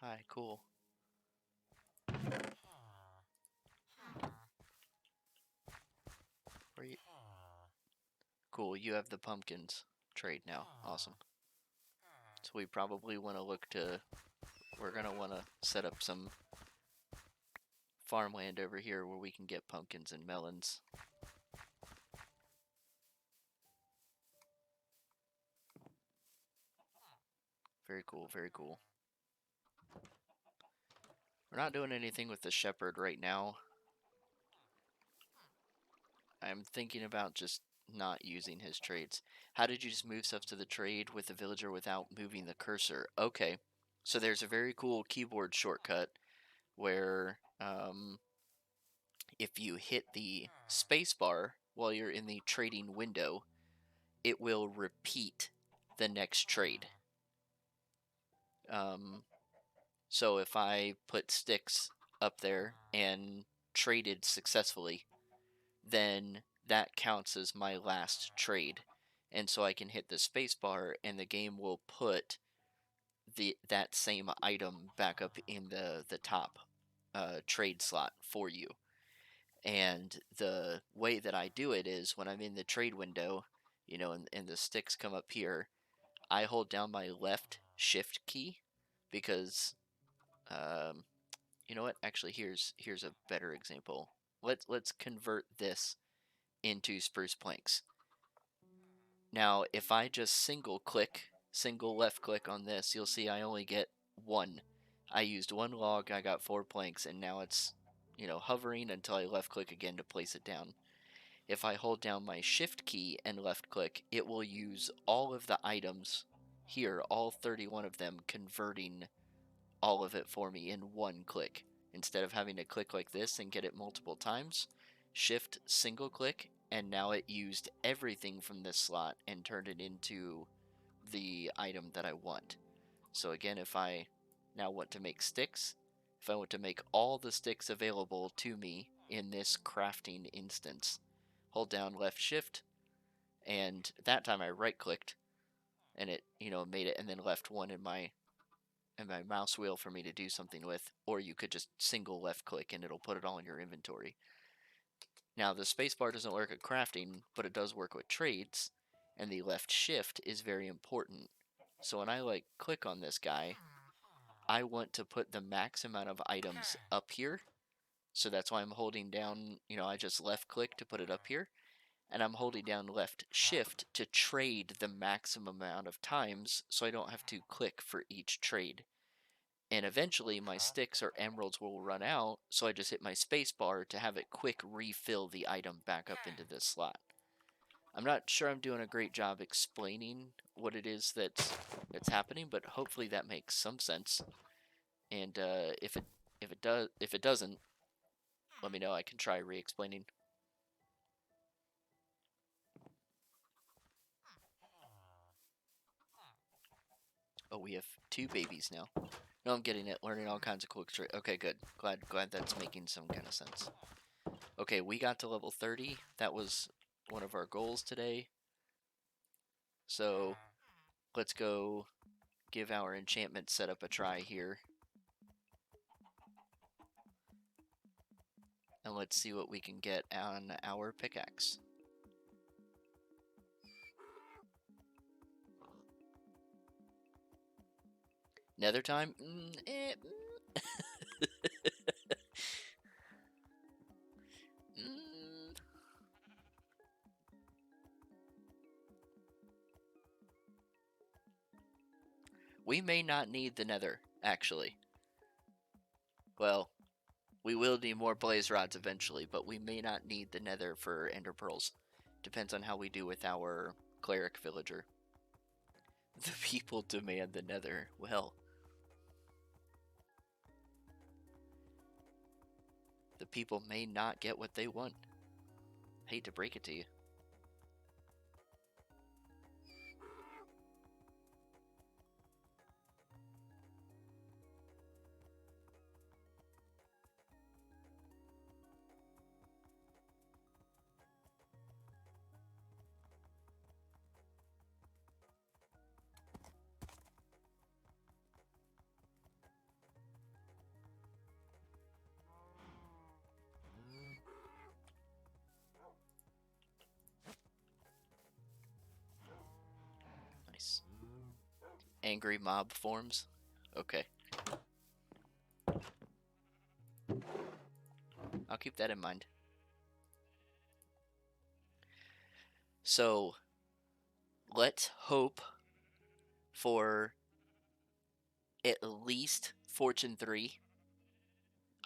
Hi, cool. Where you? Cool, you have the pumpkins trade now. Awesome. So we probably want to look to... We're going to want to set up some farmland over here where we can get pumpkins and melons. Very cool, very cool. We're not doing anything with the shepherd right now. I'm thinking about just not using his trades. How did you just move stuff to the trade with the villager without moving the cursor? Okay, so there's a very cool keyboard shortcut where if you hit the spacebar while you're in the trading window, it will repeat the next trade. So if I put sticks up there and traded successfully, then that counts as my last trade. And so I can hit the spacebar and the game will put that same item back up in the top trade slot for you. And the way that I do it is when I'm in the trade window, you know, and the sticks come up here, I hold down my left shift key because, you know what? Actually, here's a better example. Let's convert this into spruce planks. Now, if I just single left click on this, you'll see I only get one. I used one log, I got 4 planks, and now it's, you know, hovering until I left click again to place it down. If I hold down my shift key and left click, it will use all of the items here, all 31 of them, converting all of it for me in one click. Instead of having to click like this and get it multiple times, shift single click, and now it used everything from this slot and turned it into the item that I want. So again, if I now want to make sticks, if I want to make all the sticks available to me in this crafting instance, hold down left shift, and that time I right clicked and it, you know, made it, and then left one in my mouse wheel for me to do something with, or you could just single left click and it'll put it all in your inventory. Now the spacebar doesn't work at crafting, but it does work with trades, and the left shift is very important. So when I like click on this guy, I want to put the max amount of items up here. So that's why I'm holding down, you know, I just left click to put it up here, and I'm holding down left shift to trade the maximum amount of times so I don't have to click for each trade. And eventually my sticks or emeralds will run out, so I just hit my space bar to have it quick refill the item back up into this slot. I'm not sure I'm doing a great job explaining what it is that's happening, but hopefully that makes some sense. And if it doesn't, let me know. I can try re-explaining. Oh, we have 2 babies now. No, I'm getting it. Learning all kinds of cool tricks. Okay, good. Glad that's making some kind of sense. Okay, we got to level 30. That was one of our goals today. So let's go give our enchantment setup a try here. And let's see what we can get on our pickaxe. Nether time? We may not need the nether, actually. Well, we will need more blaze rods eventually, but we may not need the nether for ender pearls. Depends on how we do with our cleric villager. The people demand the nether. Well, the people may not get what they want. Hate to break it to you. Nice. Angry mob forms? Okay. I'll keep that in mind. So, let's hope for at least Fortune 3.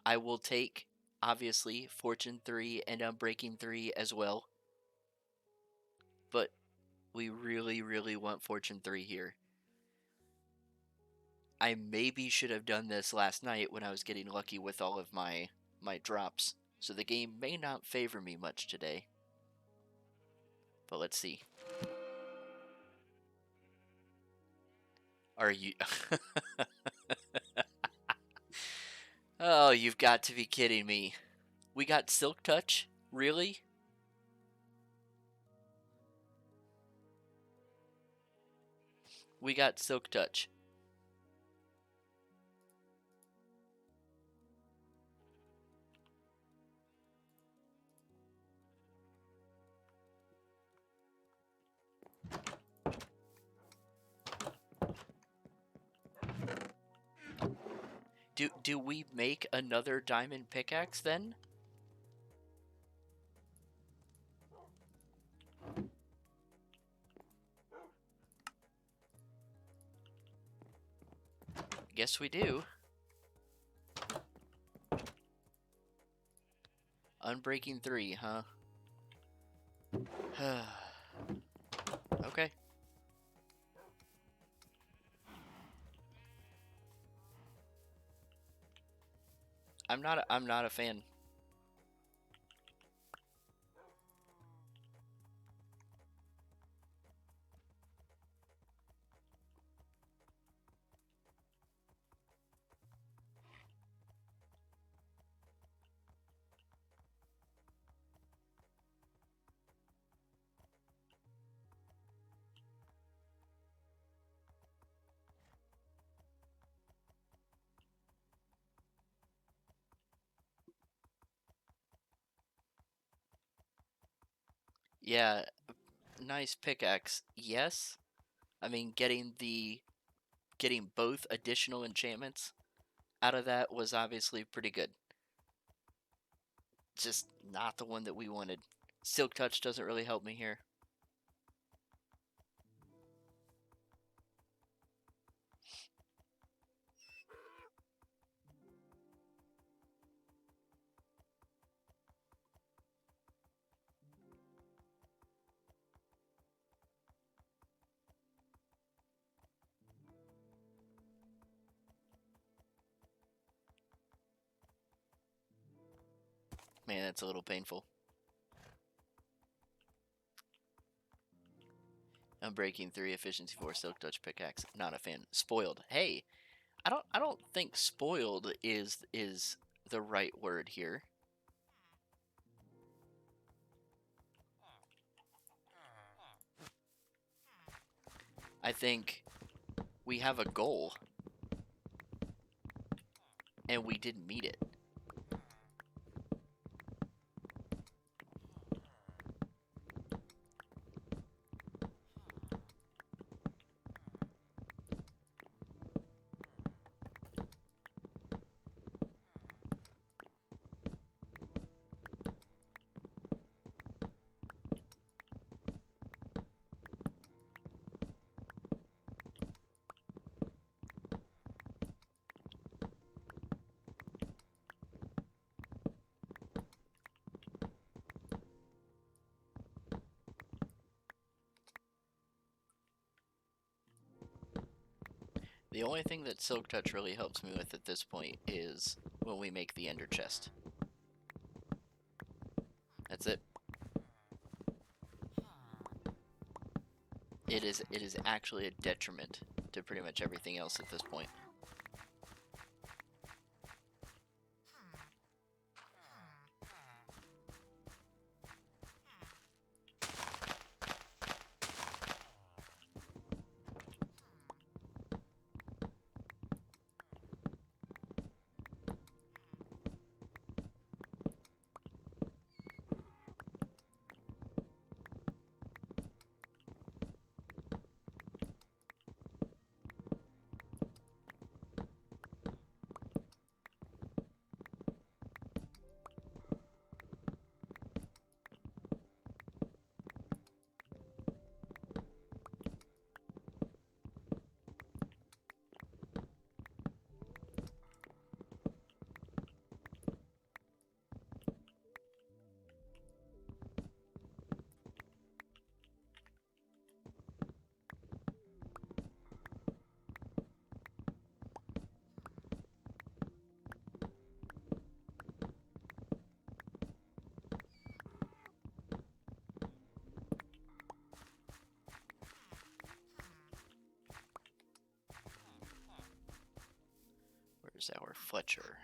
I will take, obviously, Fortune 3 and Unbreaking 3 as well. But we really, really want Fortune 3 here. I maybe should have done this last night when I was getting lucky with all of my drops. So the game may not favor me much today. But let's see. Are you... Oh, you've got to be kidding me. We got Silk Touch? Really? We got Silk Touch. Do we make another Diamond Pickaxe then? Guess we do. Unbreaking 3, huh? Okay. I'm not a fan. Yeah, nice pickaxe. Yes. I mean, getting both additional enchantments out of that was obviously pretty good. Just not the one that we wanted. Silk Touch doesn't really help me here. Man, that's a little painful. Unbreaking 3, efficiency 4, Silk Touch pickaxe. Not a fan. Spoiled. Hey, I don't think spoiled is the right word here. I think we have a goal and we didn't meet it. The only thing that Silk Touch really helps me with at this point is when we make the Ender Chest. That's it. It is actually a detriment to pretty much everything else at this point. Where's our Fletcher?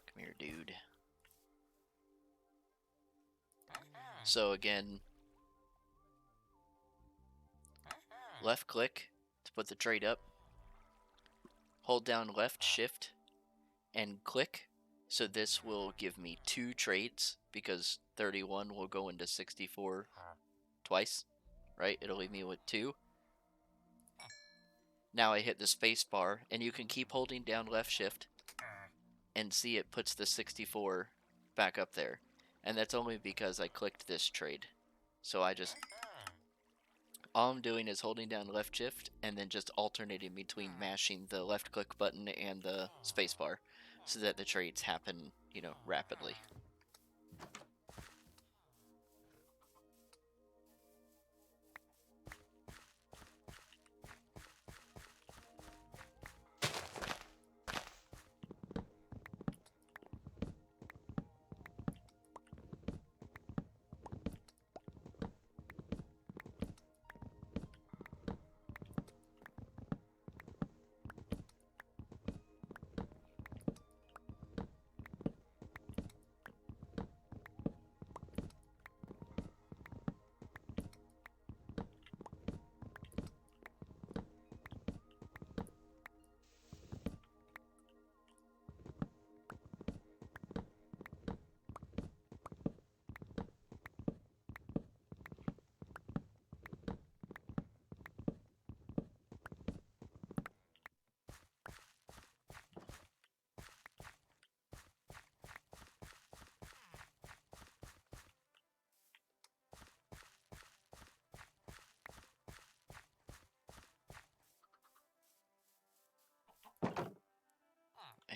Come here, dude. So again, left click to put the trade up. Hold down left shift and click. So this will give me 2 trades because 31 will go into 64 twice, right? It'll leave me with 2. Now I hit the space bar and you can keep holding down left shift and see it puts the 64 back up there. And that's only because I clicked this trade. So all I'm doing is holding down left shift and then just alternating between mashing the left click button and the space bar so that the trades happen, rapidly.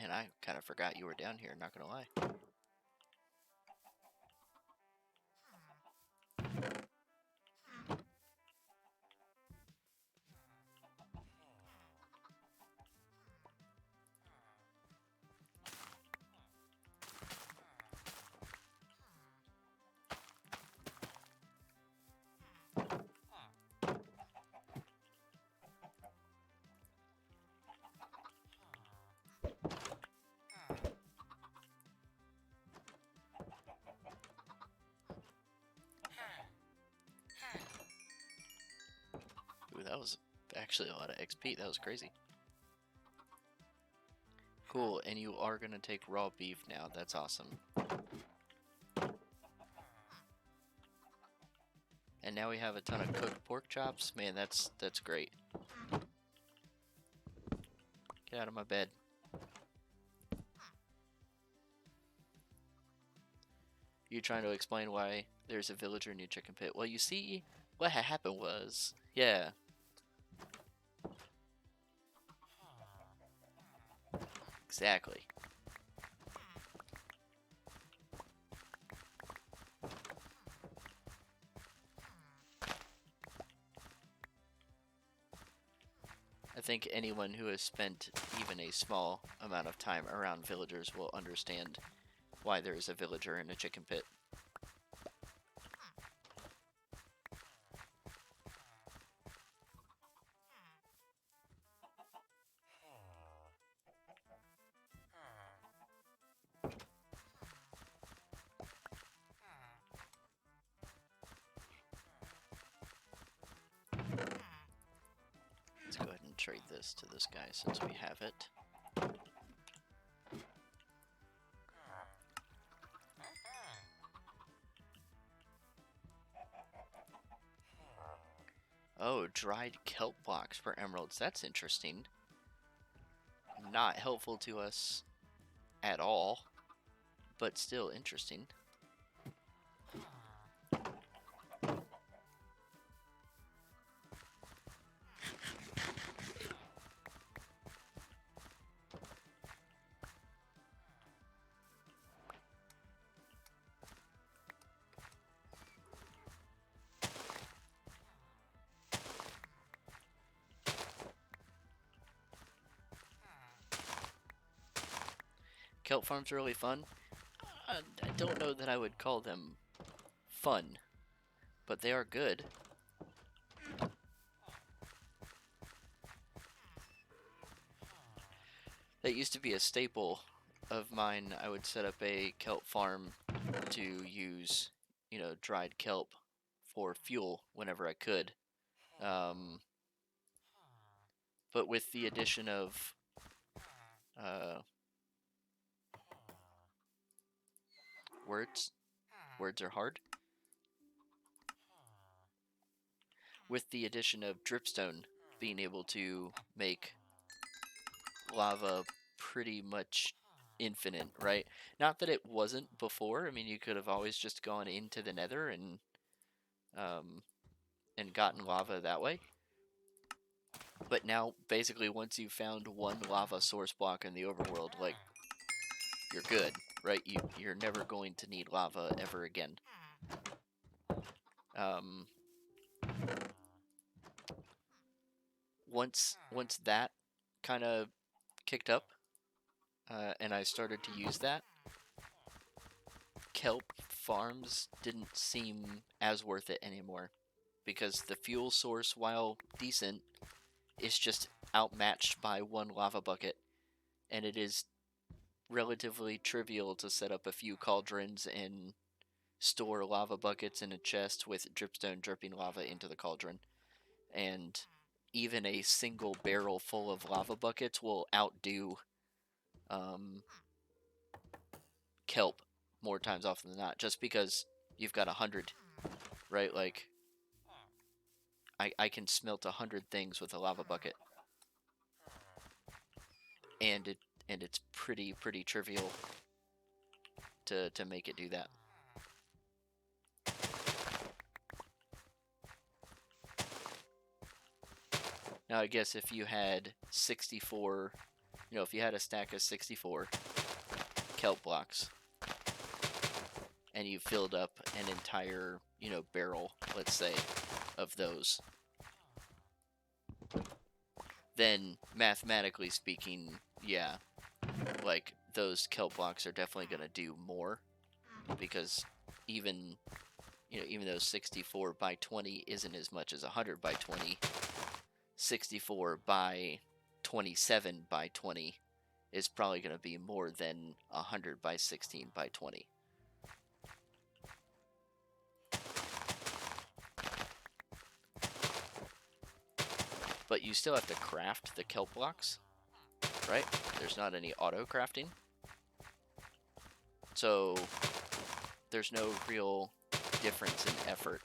And I kind of forgot you were down here, not gonna lie. actually a lot of XP. That was crazy. Cool, and you are gonna take raw beef now. That's awesome. And now we have a ton of cooked pork chops. Man, that's great. Get out of my bed. You trying to explain why there's a villager in your chicken pit? Well, you see, what happened was, yeah. Exactly. I think anyone who has spent even a small amount of time around villagers will understand why there is a villager in a chicken pit. Let's go ahead and trade this to this guy since we have it. Oh, dried kelp blocks for emeralds. That's interesting. Not helpful to us at all, but still interesting. Kelp farms are really fun. I don't know that I would call them fun, but they are good. That used to be a staple of mine. I would set up a kelp farm to use, you know, dried kelp for fuel whenever I could. But with the addition of words are hard. With the addition of dripstone being able to make lava pretty much infinite, right? Not that it wasn't before. I mean, you could have always just gone into the nether and gotten lava that way. But now, basically, once you've found one lava source block in the overworld, like, you're good, right? You're never going to need lava ever again. Once that kind of kicked up, and I started to use that, kelp farms didn't seem as worth it anymore, because the fuel source, while decent, is just outmatched by one lava bucket, and it is relatively trivial to set up a few cauldrons and store lava buckets in a chest with dripstone dripping lava into the cauldron. And even a single barrel full of lava buckets will outdo kelp more times often than not, just because you've got 100, right? Like, I can smelt 100 things with a lava bucket, and it's pretty trivial to make it do that. Now, I guess if you had 64, you know, if you had a stack of 64 kelp blocks, and you filled up an entire, you know, barrel, let's say, of those, then mathematically speaking, yeah, like, those kelp blocks are definitely going to do more, because even, you know, even though 64 by 20 isn't as much as 100 by 20, 64 by 27 by 20 is probably going to be more than 100 by 16 by 20. but you still have to craft the kelp blocks, right? There's not any auto crafting. So there's no real difference in effort.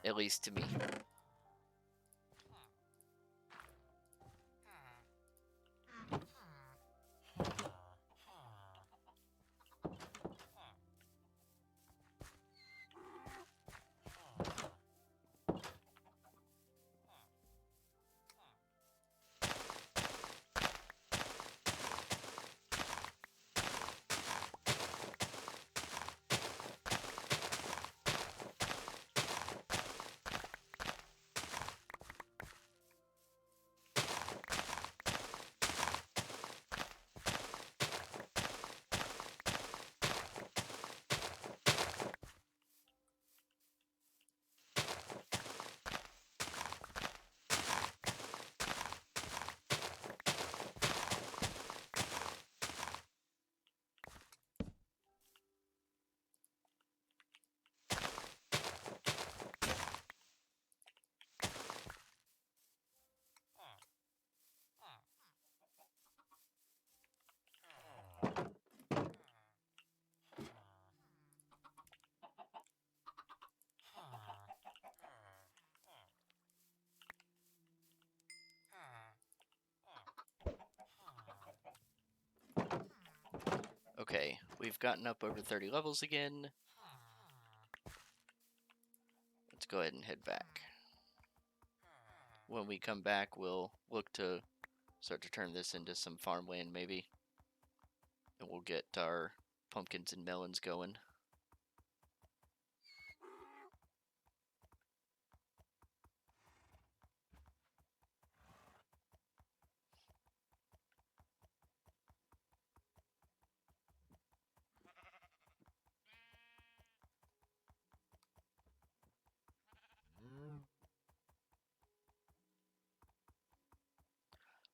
At least to me. Okay, we've gotten up over 30 levels again. Let's go ahead and head back. When we come back, we'll look to start to turn this into some farmland, maybe. And we'll get our pumpkins and melons going.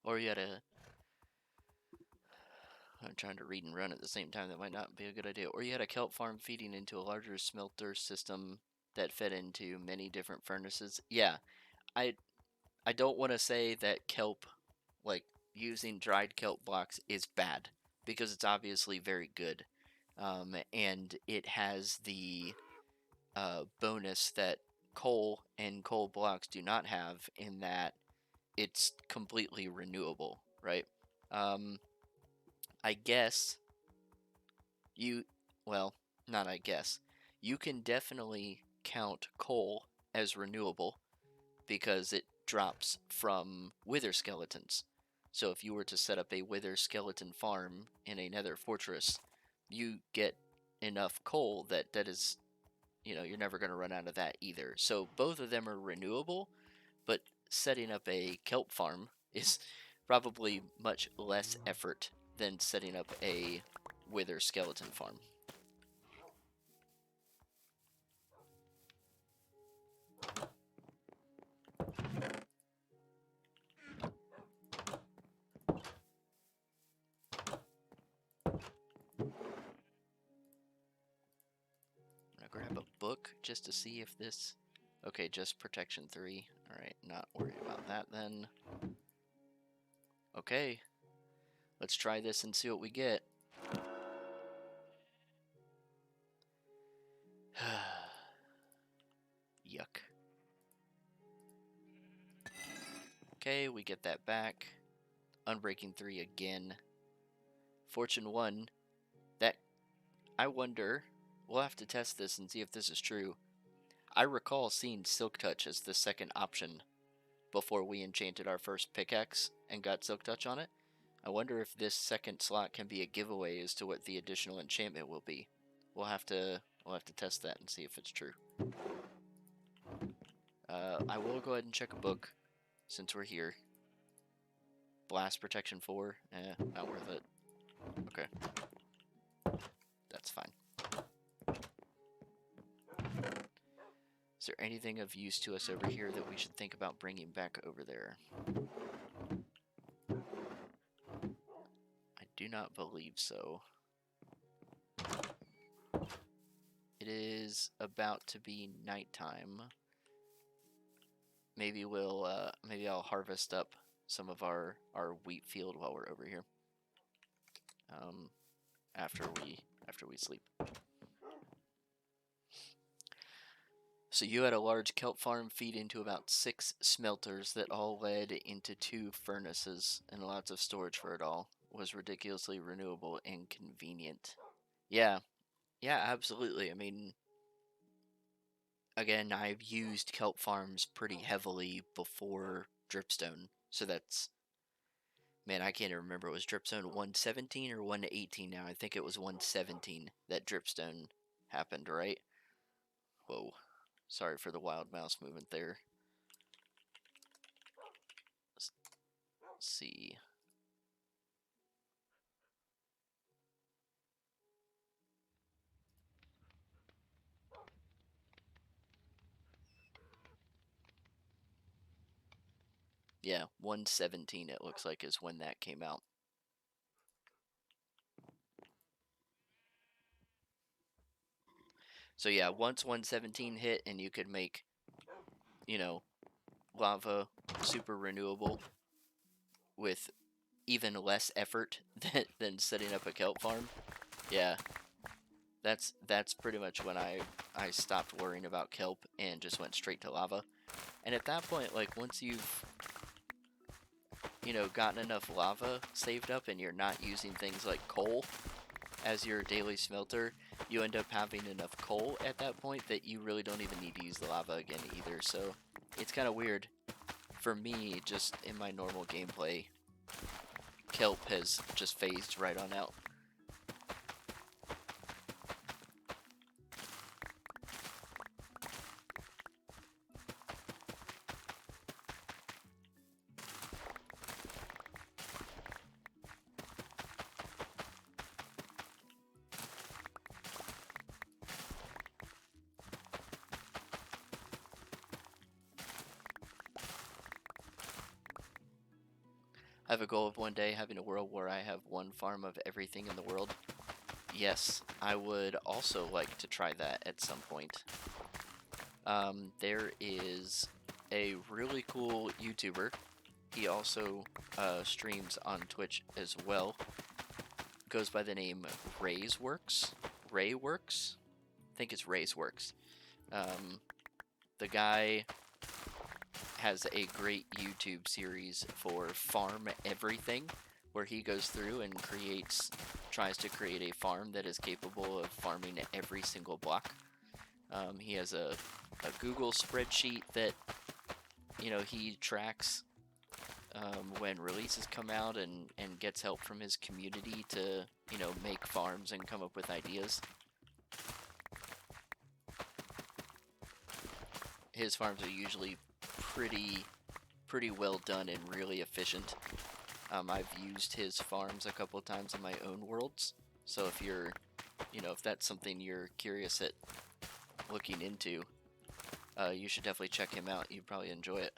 Or you had a... I'm trying to read and run at the same time. That might not be a good idea. Or you had a kelp farm feeding into a larger smelter system that fed into many different furnaces. Yeah, I don't want to say that kelp, like using dried kelp blocks, is bad, because it's obviously very good, and it has the bonus that coal and coal blocks do not have, in that it's completely renewable, right? I guess you, well, not I guess, you can definitely count coal as renewable because it drops from wither skeletons. So if you were to set up a wither skeleton farm in a nether fortress, you get enough coal that is, you're never going to run out of that either. So both of them are renewable, but setting up a kelp farm is probably much less effort than setting up a wither skeleton farm. I'm gonna grab a book just to see if this... Okay, just protection 3. Alright, not worried about that then. Okay, let's try this and see what we get. Yuck. Okay, we get that back. Unbreaking 3 again. Fortune 1. That... I wonder... We'll have to test this and see if this is true. I recall seeing Silk Touch as the second option before we enchanted our first pickaxe and got Silk Touch on it. I wonder if this second slot can be a giveaway as to what the additional enchantment will be. We'll have to test that and see if it's true. I will go ahead and check a book since we're here. Blast Protection 4, not worth it. Okay, that's fine. Is there anything of use to us over here that we should think about bringing back over there? I do not believe so. It it is about to be nighttime. Maybe maybe I'll harvest up some of our wheat field while we're over here. After we sleep. So you had a large kelp farm feed into about 6 smelters that all led into 2 furnaces, and lots of storage for it all. Was ridiculously renewable and convenient. Yeah, absolutely. I mean, again, I've used kelp farms pretty heavily before dripstone, so that's, man, I can't even remember. It was dripstone 117 or 118 now. I think it was 117 that dripstone happened, right? Whoa. Sorry for the wild mouse movement there. Let's see. Yeah, 117 it looks like is when that came out. So yeah, once 117 hit and you could make, you know, lava super renewable with even less effort than setting up a kelp farm. Yeah. That's pretty much when I stopped worrying about kelp and just went straight to lava. And at that point, like, once you've, you know, gotten enough lava saved up and you're not using things like coal as your daily smelter, you end up having enough coal at that point that you really don't even need to use the lava again either. So it's kind of weird. For me, just in my normal gameplay, kelp has just phased right on out. I have a goal of one day having a world where I have one farm of everything in the world. Yes, I would also like to try that at some point. There is a really cool YouTuber. He also streams on Twitch as well. Goes by the name Rayworks. I think it's Rayworks. The guy has a great YouTube series for farm everything, where he goes through and tries to create a farm that is capable of farming every single block. He has a Google spreadsheet that, you know, he tracks when releases come out and gets help from his community to, you know, make farms and come up with ideas. His farms are usually pretty well done and really efficient. I've used his farms a couple of times in my own worlds, so if you're, you know, if that's something you're curious at looking into, you should definitely check him out. You'd probably enjoy it.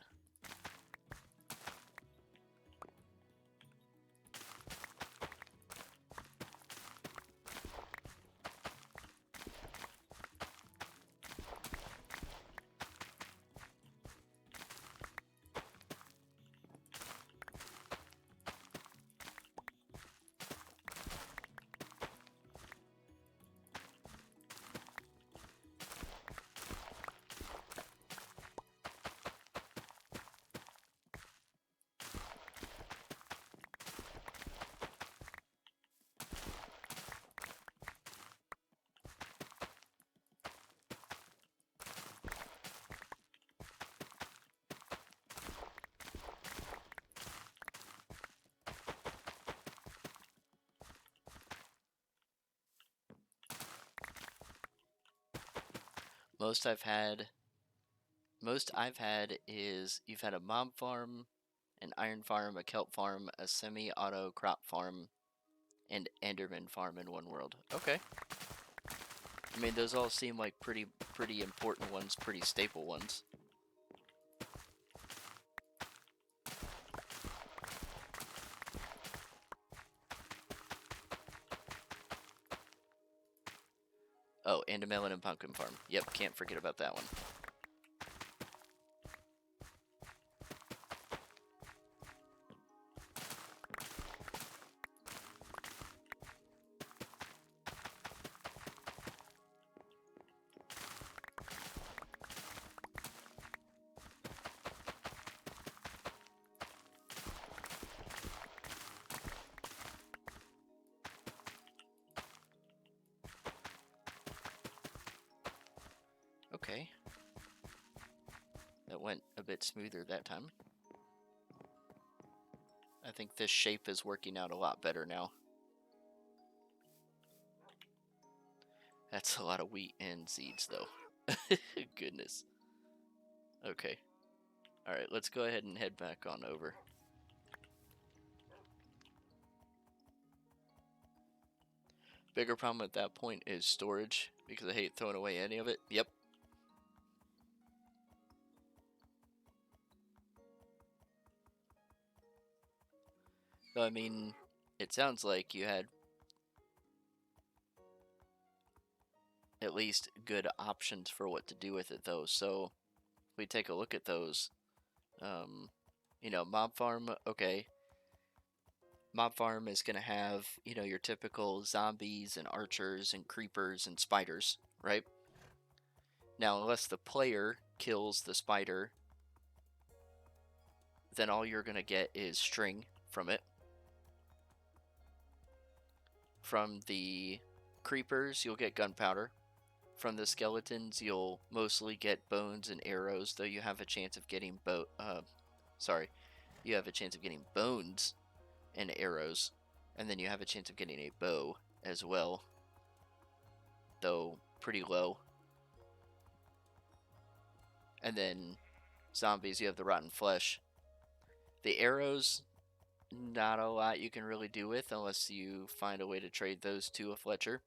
Most I've had is you've had a mob farm, an iron farm, a kelp farm, a semi-auto crop farm, and enderman farm in one world. Okay. I mean, those all seem like pretty important ones, pretty staple ones. Oh, and a melon and pumpkin farm. Yep, can't forget about that one. Okay. That went a bit smoother that time. I think this shape is working out a lot better now. That's a lot of wheat and seeds, though. Goodness. Okay. Alright, let's go ahead and head back on over. Bigger problem at that point is storage, because I hate throwing away any of it. Yep. So, I mean, it sounds like you had at least good options for what to do with it, though. So, if we take a look at those, you know, mob farm, okay. Mob farm is going to have, you know, your typical zombies and archers and creepers and spiders, right? Now, unless the player kills the spider, then all you're going to get is string from it. From the creepers, you'll get gunpowder. From the skeletons, you'll mostly get bones and arrows, though you have a chance of getting you have a chance of getting bones and arrows, and then you have a chance of getting a bow as well, though pretty low. And then zombies, you have the rotten flesh. The arrows, not a lot you can really do with unless you find a way to trade those to a Fletcher.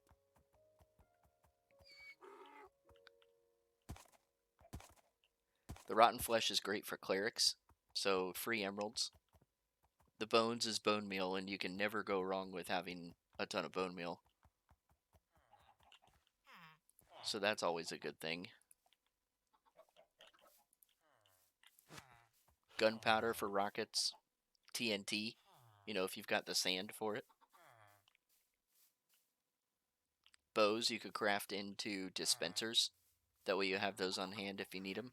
The rotten flesh is great for clerics, so free emeralds. The bones is bone meal, and you can never go wrong with having a ton of bone meal. So that's always a good thing. Gunpowder for rockets. TNT, you know, if you've got the sand for it. Bows you could craft into dispensers. That way you have those on hand if you need them.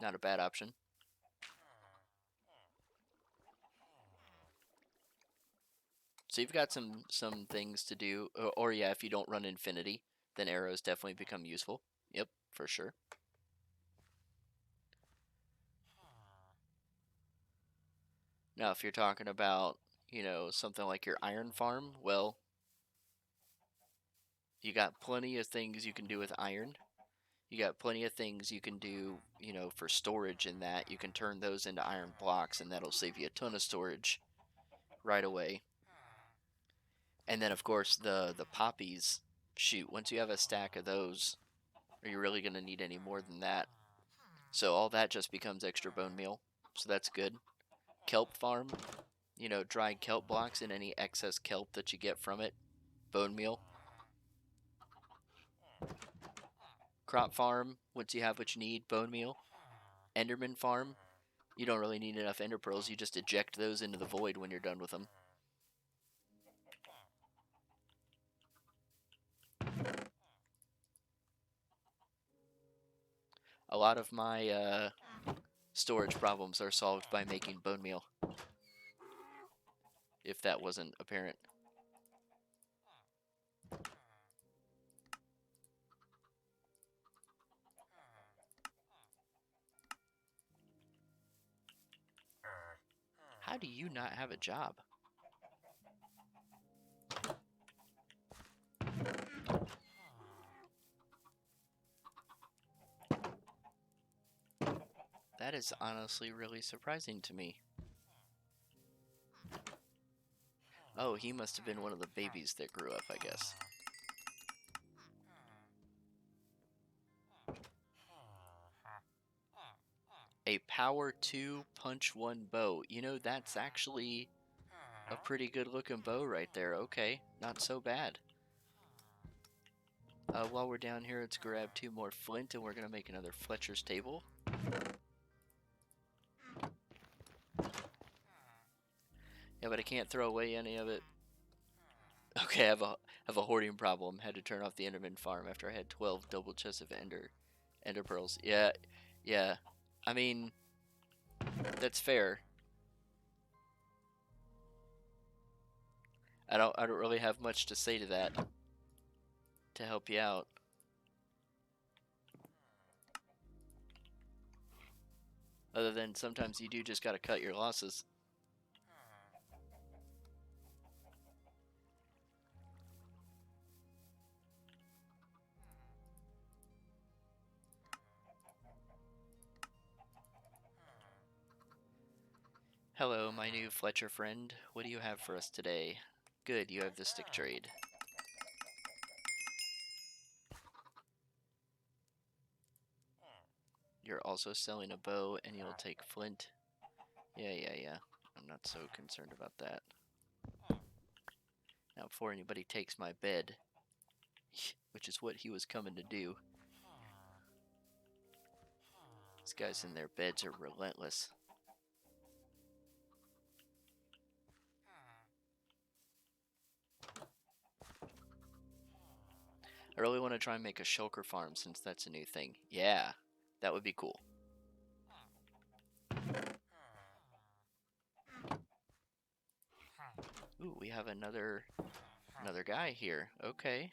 Not a bad option. So you've got some things to do. Or yeah, if you don't run infinity, then arrows definitely become useful. Yep, for sure. Now, if you're talking about, you know, something like your iron farm, well, you got plenty of things you can do with iron. You got plenty of things you can do, you know, for storage in that. You can turn those into iron blocks, and that'll save you a ton of storage right away. And then, of course, the poppies, shoot, once you have a stack of those, are you really going to need any more than that? So all that just becomes extra bone meal, so that's good. Kelp farm, you know, dried kelp blocks and any excess kelp that you get from it, bone meal. Crop farm, once you have what you need, bone meal. Enderman farm, you don't really need enough ender pearls, you just eject those into the void when you're done with them. A lot of my storage problems are solved by making bone meal, if that wasn't apparent. How do you not have a job? That is honestly really surprising to me. Oh, he must have been one of the babies that grew up, I guess. A power 2 punch 1 bow. You know, that's actually a pretty good looking bow right there. Okay, not so bad. While we're down here, let's grab 2 more flint, and we're gonna make another Fletcher's table. Yeah, but I can't throw away any of it. Okay, I have a hoarding problem. Had to turn off the Enderman farm after I had 12 double chests of ender pearls. Yeah, yeah. I mean, that's fair. I don't really have much to say to that to help you out. Other than sometimes you do just gotta cut your losses. Hello, my new Fletcher friend. What do you have for us today? Good, you have the stick trade. You're also selling a bow, and you'll take flint. Yeah. I'm not so concerned about that. Now, before anybody takes my bed, which is what he was coming to do. These guys in their beds are relentless. I really want to try and make a shulker farm since that's a new thing. Yeah, that would be cool. Ooh, we have another guy here. Okay.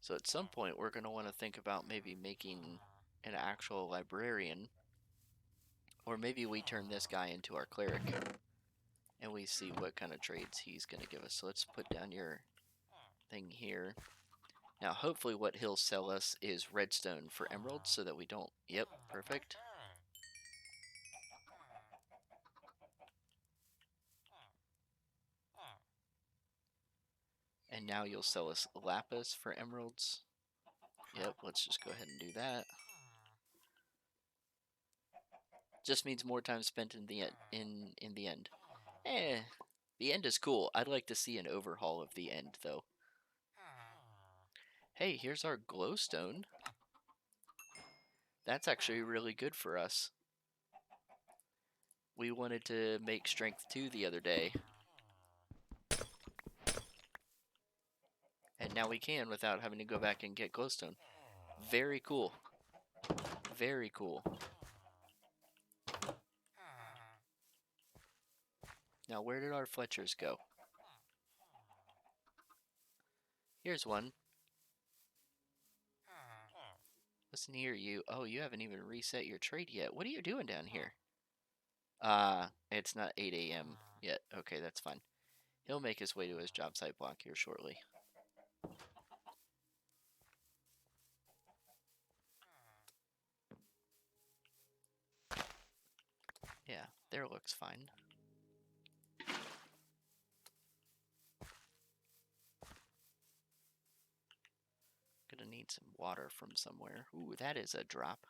So at some point we're going to want to think about maybe making an actual librarian. Or maybe we turn this guy into our cleric. And we see what kind of trades he's going to give us. So let's put down your thing here. Now hopefully what he'll sell us is redstone for emeralds so that we don't... Yep, perfect. And now you'll sell us lapis for emeralds. Yep, let's just go ahead and do that. Just means more time spent in the in the end. The end is cool. I'd like to see an overhaul of the end though. Hey, here's our glowstone. That's actually really good for us. We wanted to make strength 2 the other day. And now we can without having to go back and get glowstone. Very cool. Very cool. Now where did our Fletchers go? Here's one. Listen here, you. Oh, you haven't even reset your trade yet. What are you doing down here? It's not 8 a.m. yet. Okay, that's fine. He'll make his way to his job site block here shortly. Yeah, there looks fine. Gonna need some water from somewhere. Ooh, that is a drop.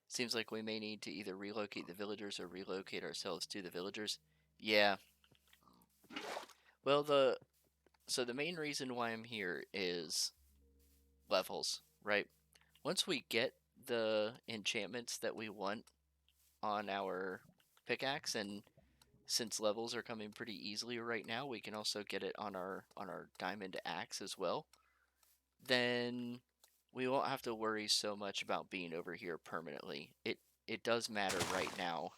Seems like we may need to either relocate the villagers or relocate ourselves to the villagers. Yeah. Well, so the main reason why I'm here is levels, right? Once we get the enchantments that we want on our pickaxe, and since levels are coming pretty easily right now, we can also get it on our diamond axe as well. Then we won't have to worry so much about being over here permanently. It does matter right now.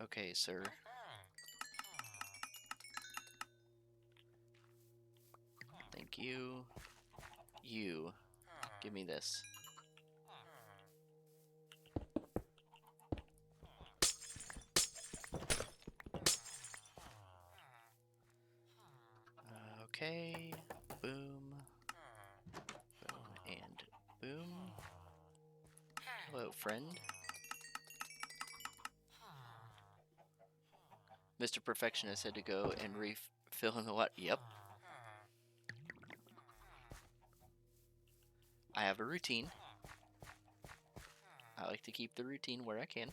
Okay, sir. Thank you. You. Give me this. Okay. Boom. Boom and boom. Hello, friend. Mr. Perfectionist had to go and refill in the water. Yep. I have a routine. I like to keep the routine where I can.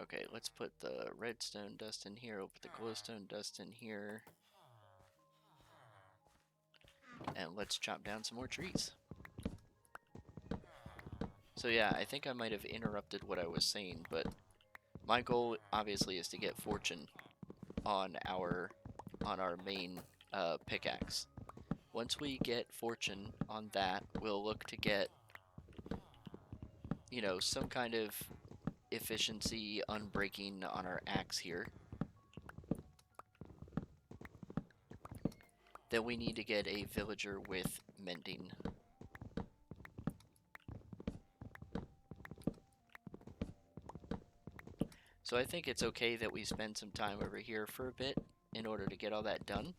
Okay, let's put the redstone dust in here. We'll put the glowstone dust in here. And let's chop down some more trees. So yeah, I think I might have interrupted what I was saying, but my goal obviously is to get fortune on our main pickaxe. Once we get fortune on that, we'll look to get, you know, some kind of efficiency unbreaking on our axe here. Then we need to get a villager with mending. So I think it's okay that we spend some time over here for a bit in order to get all that done.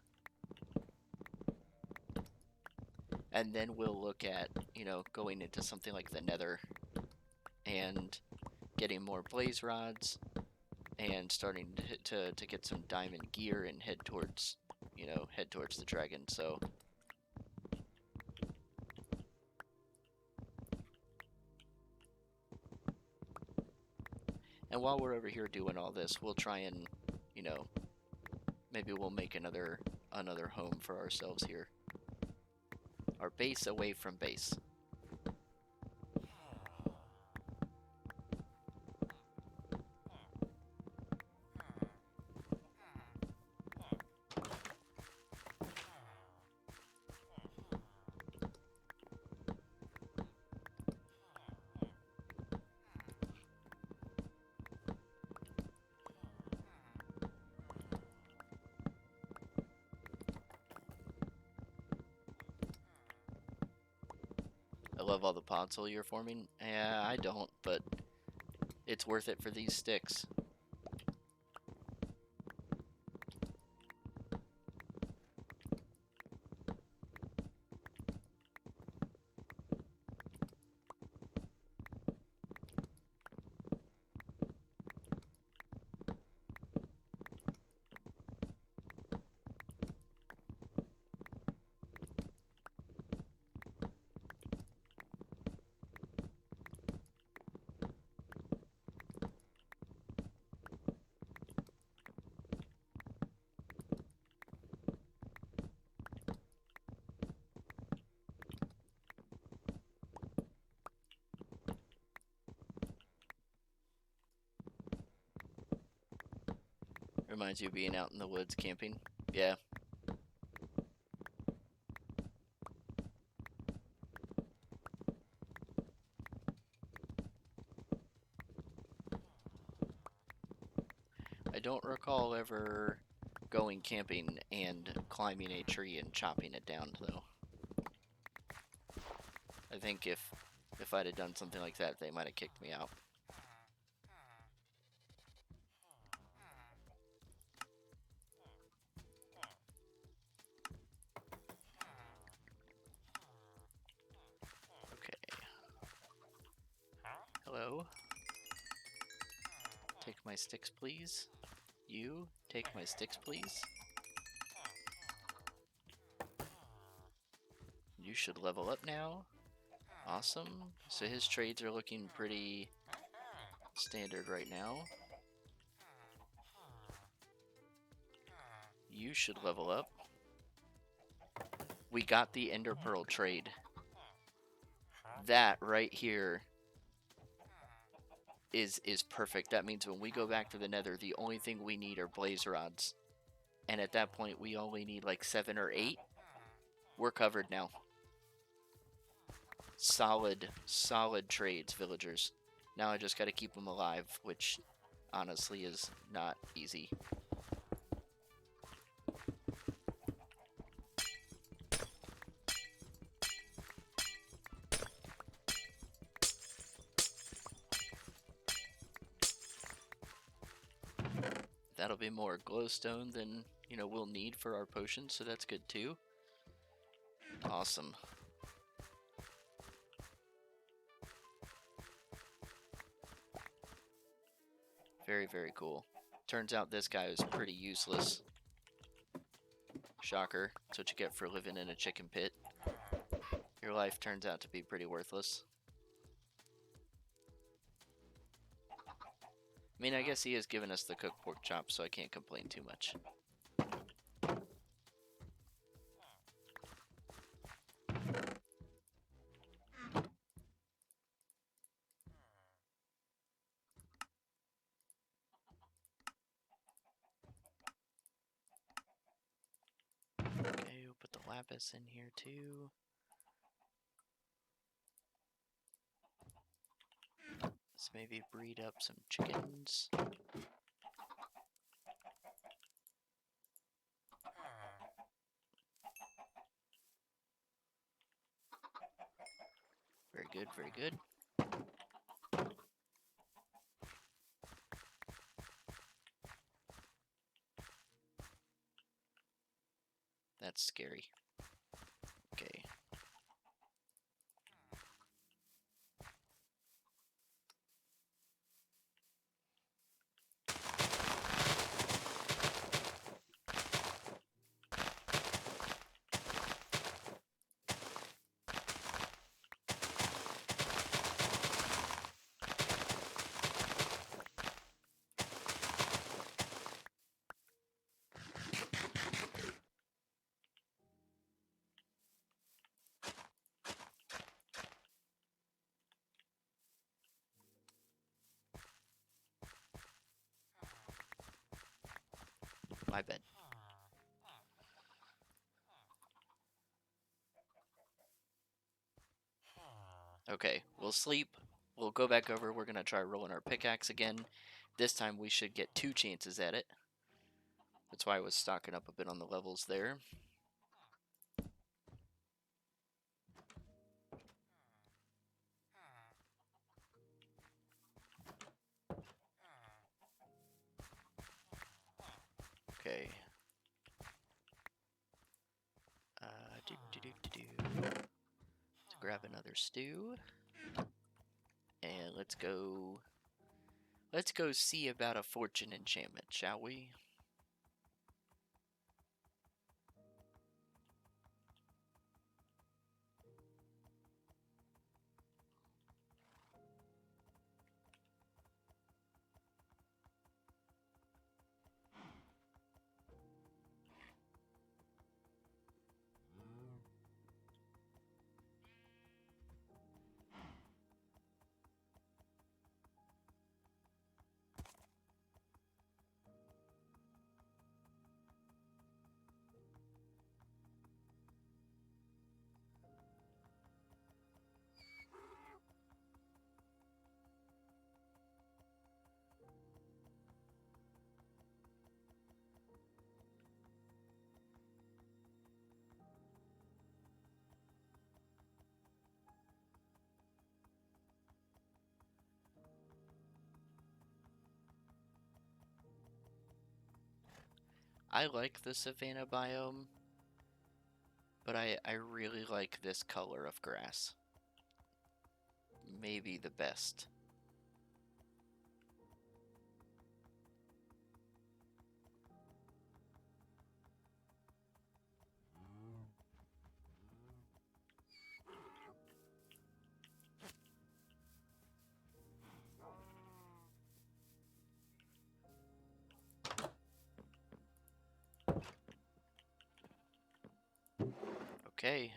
And then we'll look at, you know, going into something like the Nether and getting more blaze rods and starting to get some diamond gear and head towards, you know, head towards the dragon. So and while we're over here doing all this, we'll try and, you know, maybe we'll make another home for ourselves here. Our base away from base. I love all the podzol you're forming. Yeah, I don't, but it's worth it for these sticks. Reminds you of being out in the woods camping. Yeah. I don't recall ever going camping and climbing a tree and chopping it down, though. I think if I'd have done something like that, they might have kicked me out. Okay. Hello? Take my sticks, please. You, take my sticks, please. You should level up now. Awesome. So his trades are looking pretty standard right now. You should level up. We got the Ender Pearl trade. That right here is perfect. That means when we go back to the Nether, the only thing we need are blaze rods. And at that point, we only need like 7 or 8. We're covered now. Solid trades, villagers. Now I just got to keep them alive, which honestly is not easy. That'll be more glowstone than, you know, we'll need for our potions, so that's good too. Awesome. Very, very cool. Turns out this guy is pretty useless. Shocker. That's what you get for living in a chicken pit. Your life turns out to be pretty worthless. I mean, I guess he has given us the cooked pork chop, so I can't complain too much. Okay, we'll put the lapis in here too. Let's maybe breed up some chickens. Very good, very good. That's scary. Okay. My bad. Okay, we'll sleep. We'll go back over. We're going to try rolling our pickaxe again. This time we should get 2 chances at it. That's why I was stocking up a bit on the levels there. Okay. Let's grab another stew. And let's go see about a fortune enchantment, shall we? I like the savanna biome, but I really like this color of grass. Maybe the best. Okay.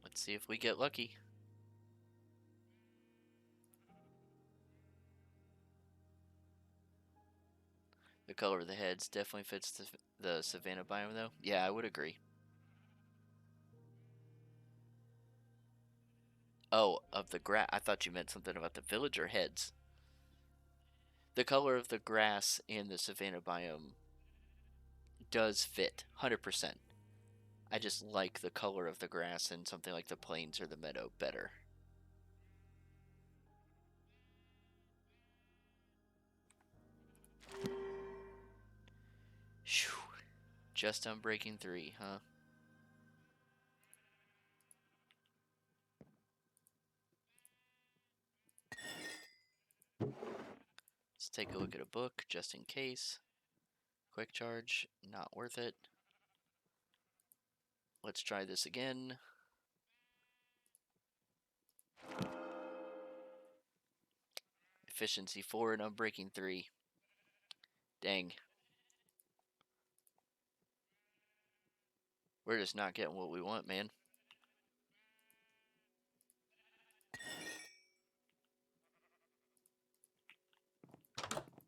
Let's see if we get lucky. The color of the heads definitely fits the savanna biome, though. Yeah, I would agree. Oh, of the grass. I thought you meant something about the villager heads. The color of the grass in the savanna biome does fit, 100%. I just like the color of the grass in something like the plains or the meadow better. Just unbreaking 3, huh? Let's take a look at a book, just in case. Quick charge, not worth it. Let's try this again. Efficiency 4 and unbreaking 3. Dang. We're just not getting what we want, man.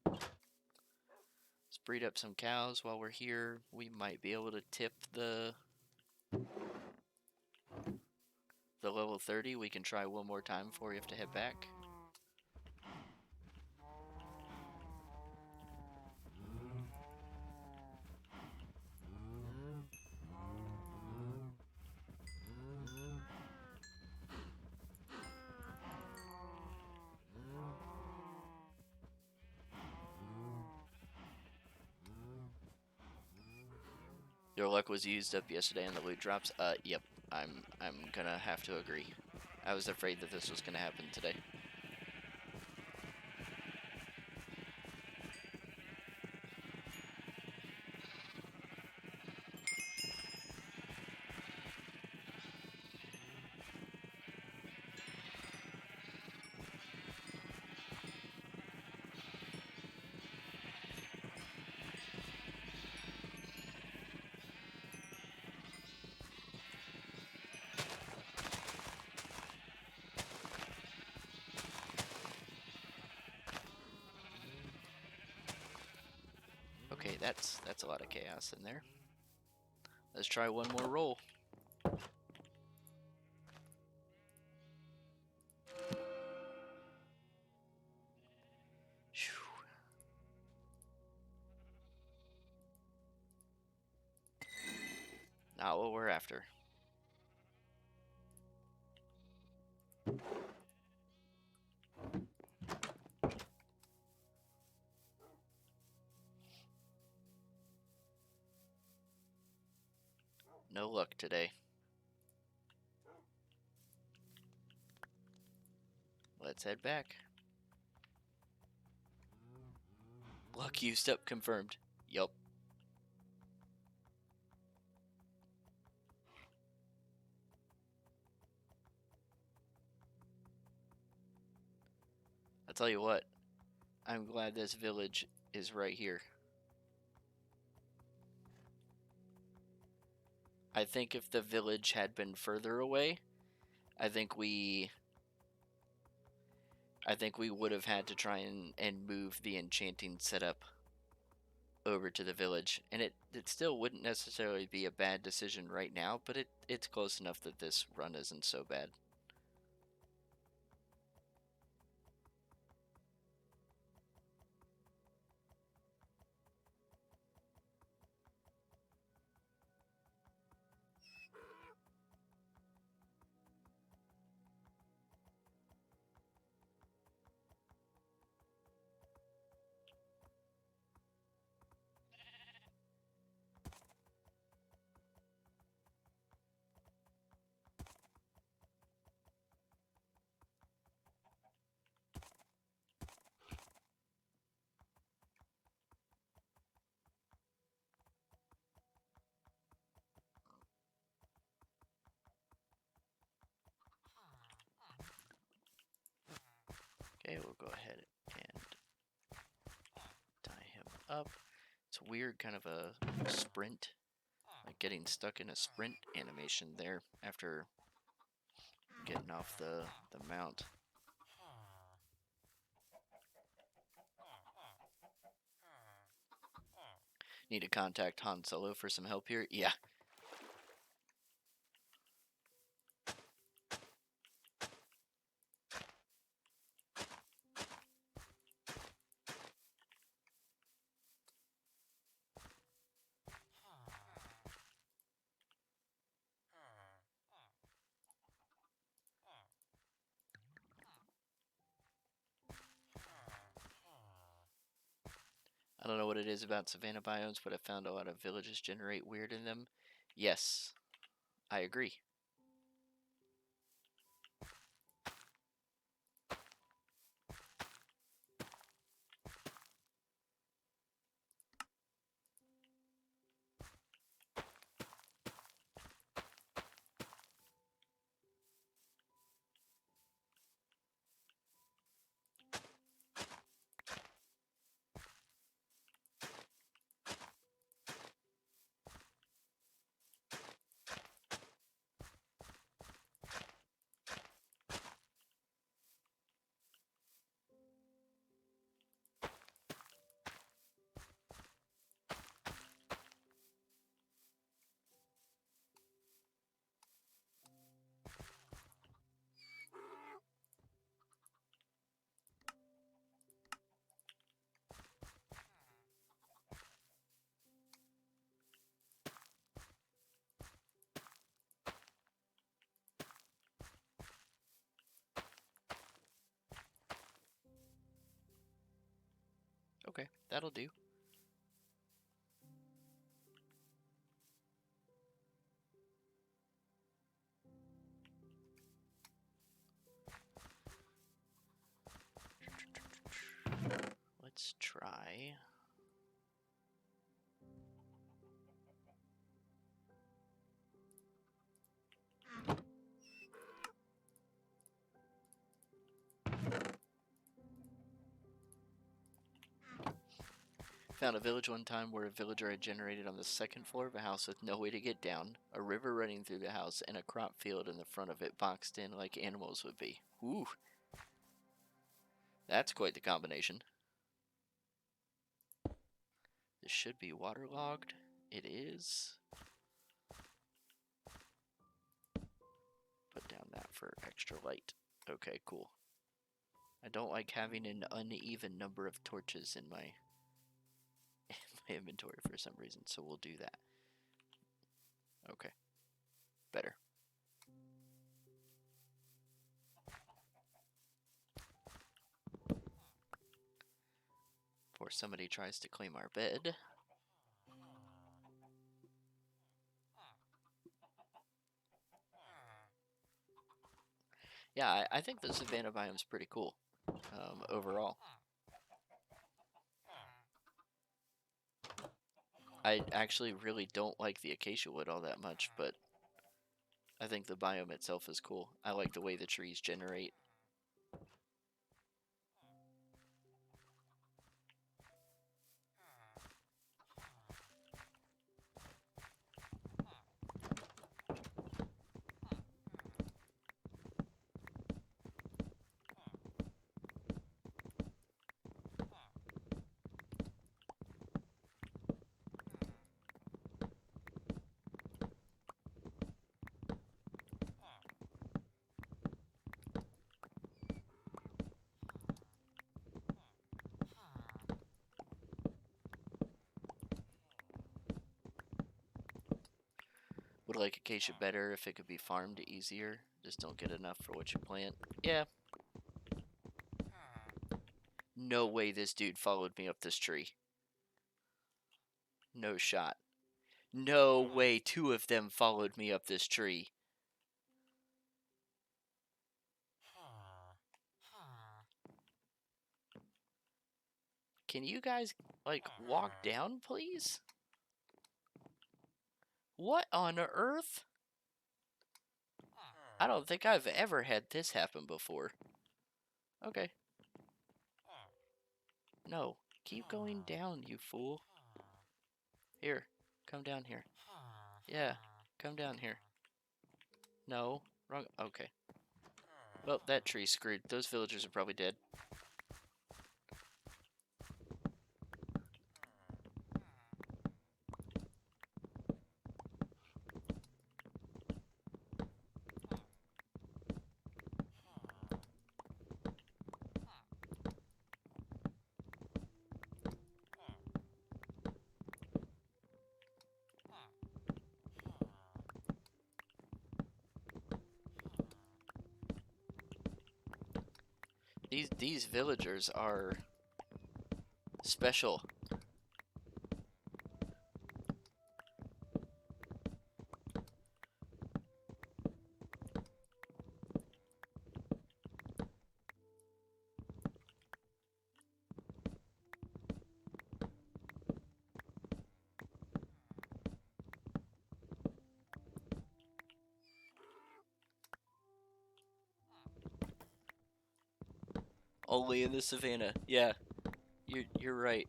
Let's breed up some cows while we're here. We might be able to tip the level 30. We can try one more time before we have to head back. Your luck was used up yesterday in the loot drops. Yep. I'm gonna have to agree. I was afraid that this was gonna happen today. Okay, that's a lot of chaos in there. Let's try one more roll. Not what we're after. No luck today. Let's head back. Luck used up confirmed. Yup. I'll tell you what. I'm glad this village is right here. I think if the village had been further away, I think we would have had to try and move the enchanting setup over to the village. And it still wouldn't necessarily be a bad decision right now, but it's close enough that this run isn't so bad. Okay, we'll go ahead and tie him up. It's a weird kind of a sprint, like getting stuck in a sprint animation there after getting off the mount. Need to contact Han Solo for some help here? Yeah. I don't know what it is about savanna biomes, but I found a lot of villages generate weird in them. Yes, I agree. Okay, that'll do. Let's try. Found a village one time where a villager had generated on the second floor of a house with no way to get down, a river running through the house, and a crop field in the front of it boxed in like animals would be. Ooh. That's quite the combination. This should be waterlogged. It is. Put down that for extra light. Okay, cool. I don't like having an uneven number of torches in my inventory for some reason, so we'll do that. Okay. Better. Before somebody tries to claim our bed. Yeah, I think the savanna biome's pretty cool, overall. I actually really don't like the acacia wood all that much, but I think the biome itself is cool. I like the way the trees generate. Would like acacia better if it could be farmed easier. Just don't get enough for what you plant. Yeah. No way this dude followed me up this tree. No shot. No way 2 of them followed me up this tree. Can you guys, like, walk down, please? What on earth? I don't think I've ever had this happen before. Okay. No. Keep going down, you fool. Here. Come down here. Yeah. Come down here. No. Wrong. Okay. Well, that tree's screwed. Those villagers are probably dead. These villagers are special. Only in the savannah. Yeah, you're right.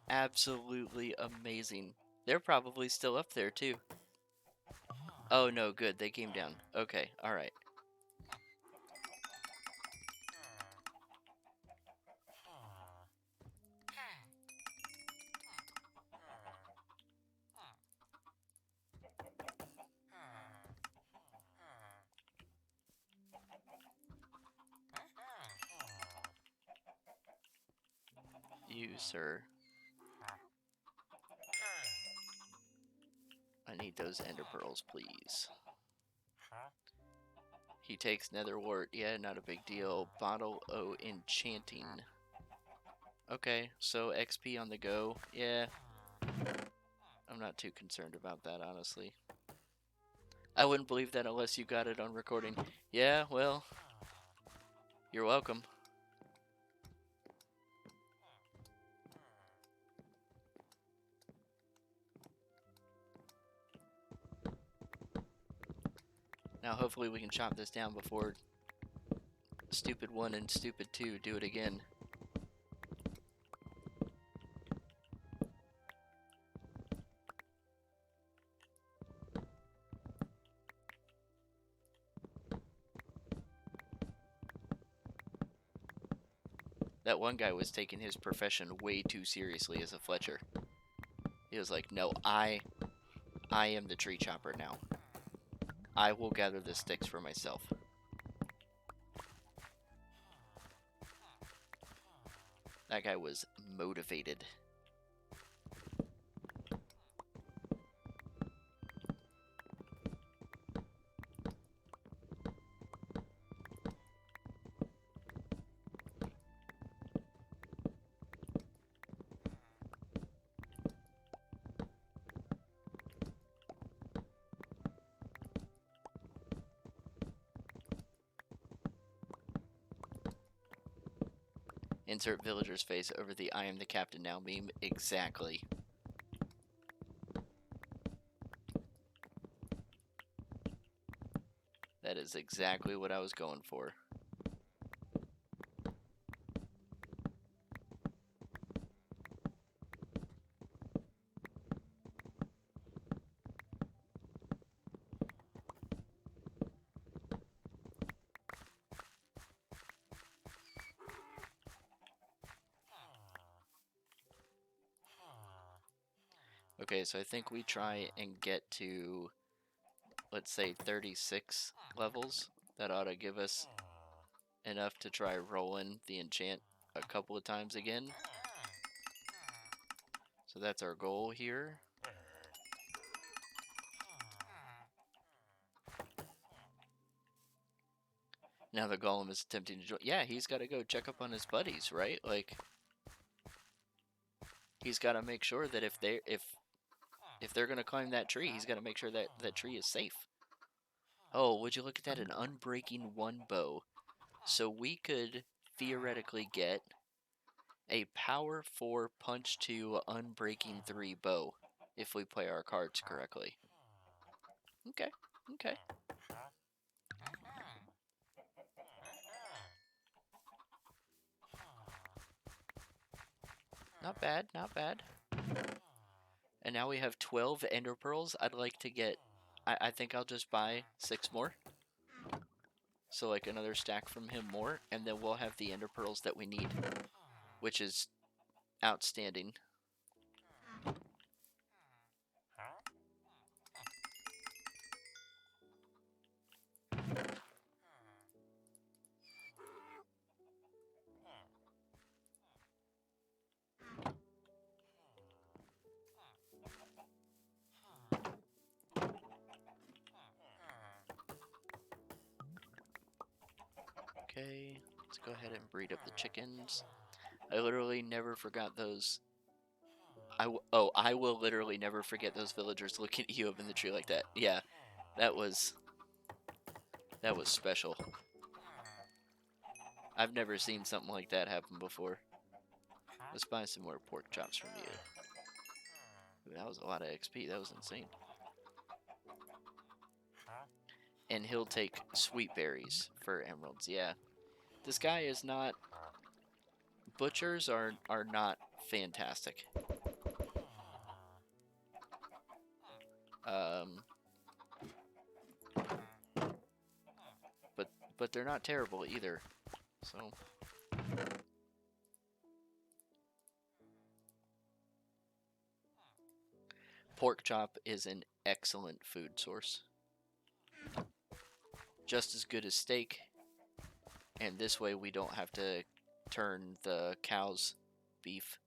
Absolutely amazing. They're probably still up there too. Oh no, good. They came down. Okay, all right. You, sir. I need those ender pearls, please. He takes nether wart. Yeah, not a big deal. Bottle O enchanting. Okay, so XP on the go. Yeah. I'm not too concerned about that, honestly. I wouldn't believe that unless you got it on recording. Yeah, well, you're welcome. Now hopefully we can chop this down before Stupid 1 and Stupid 2 do it again. That one guy was taking his profession way too seriously as a Fletcher. He was like, no, I am the tree chopper now. I will gather the sticks for myself. That guy was motivated. Insert villager's face over the I am the captain now meme. Exactly. That is exactly what I was going for. Okay, so I think we try and get to, let's say, 36 levels. That ought to give us enough to try rolling the enchant a couple of times again. So that's our goal here. Now the golem is attempting to join. Yeah, he's got to go check up on his buddies, right? Like, he's got to make sure that if they're gonna climb that tree, he's got to make sure that that tree is safe. Oh, would you look at that? An unbreaking 1 bow. So we could theoretically get a power 4 punch 2 unbreaking 3 bow if we play our cards correctly. Okay, okay. Not bad, not bad. And now we have 12 ender pearls. I'd like to get, I think I'll just buy 6 more. So like another stack from him more, and then we'll have the ender pearls that we need, which is outstanding. Okay, let's go ahead and breed up the chickens. I literally never forgot those. I will literally never forget those villagers looking at you up in the tree like that. Yeah, that was special. I've never seen something like that happen before. Let's buy some more pork chops from you. Ooh, that was a lot of XP. That was insane. and he'll take sweet berries for emeralds. Yeah, this guy is not. Butchers are not fantastic. Um, but they're not terrible either. So. Pork chop is an excellent food source. Just as good as steak, and this way we don't have to turn the cow's beef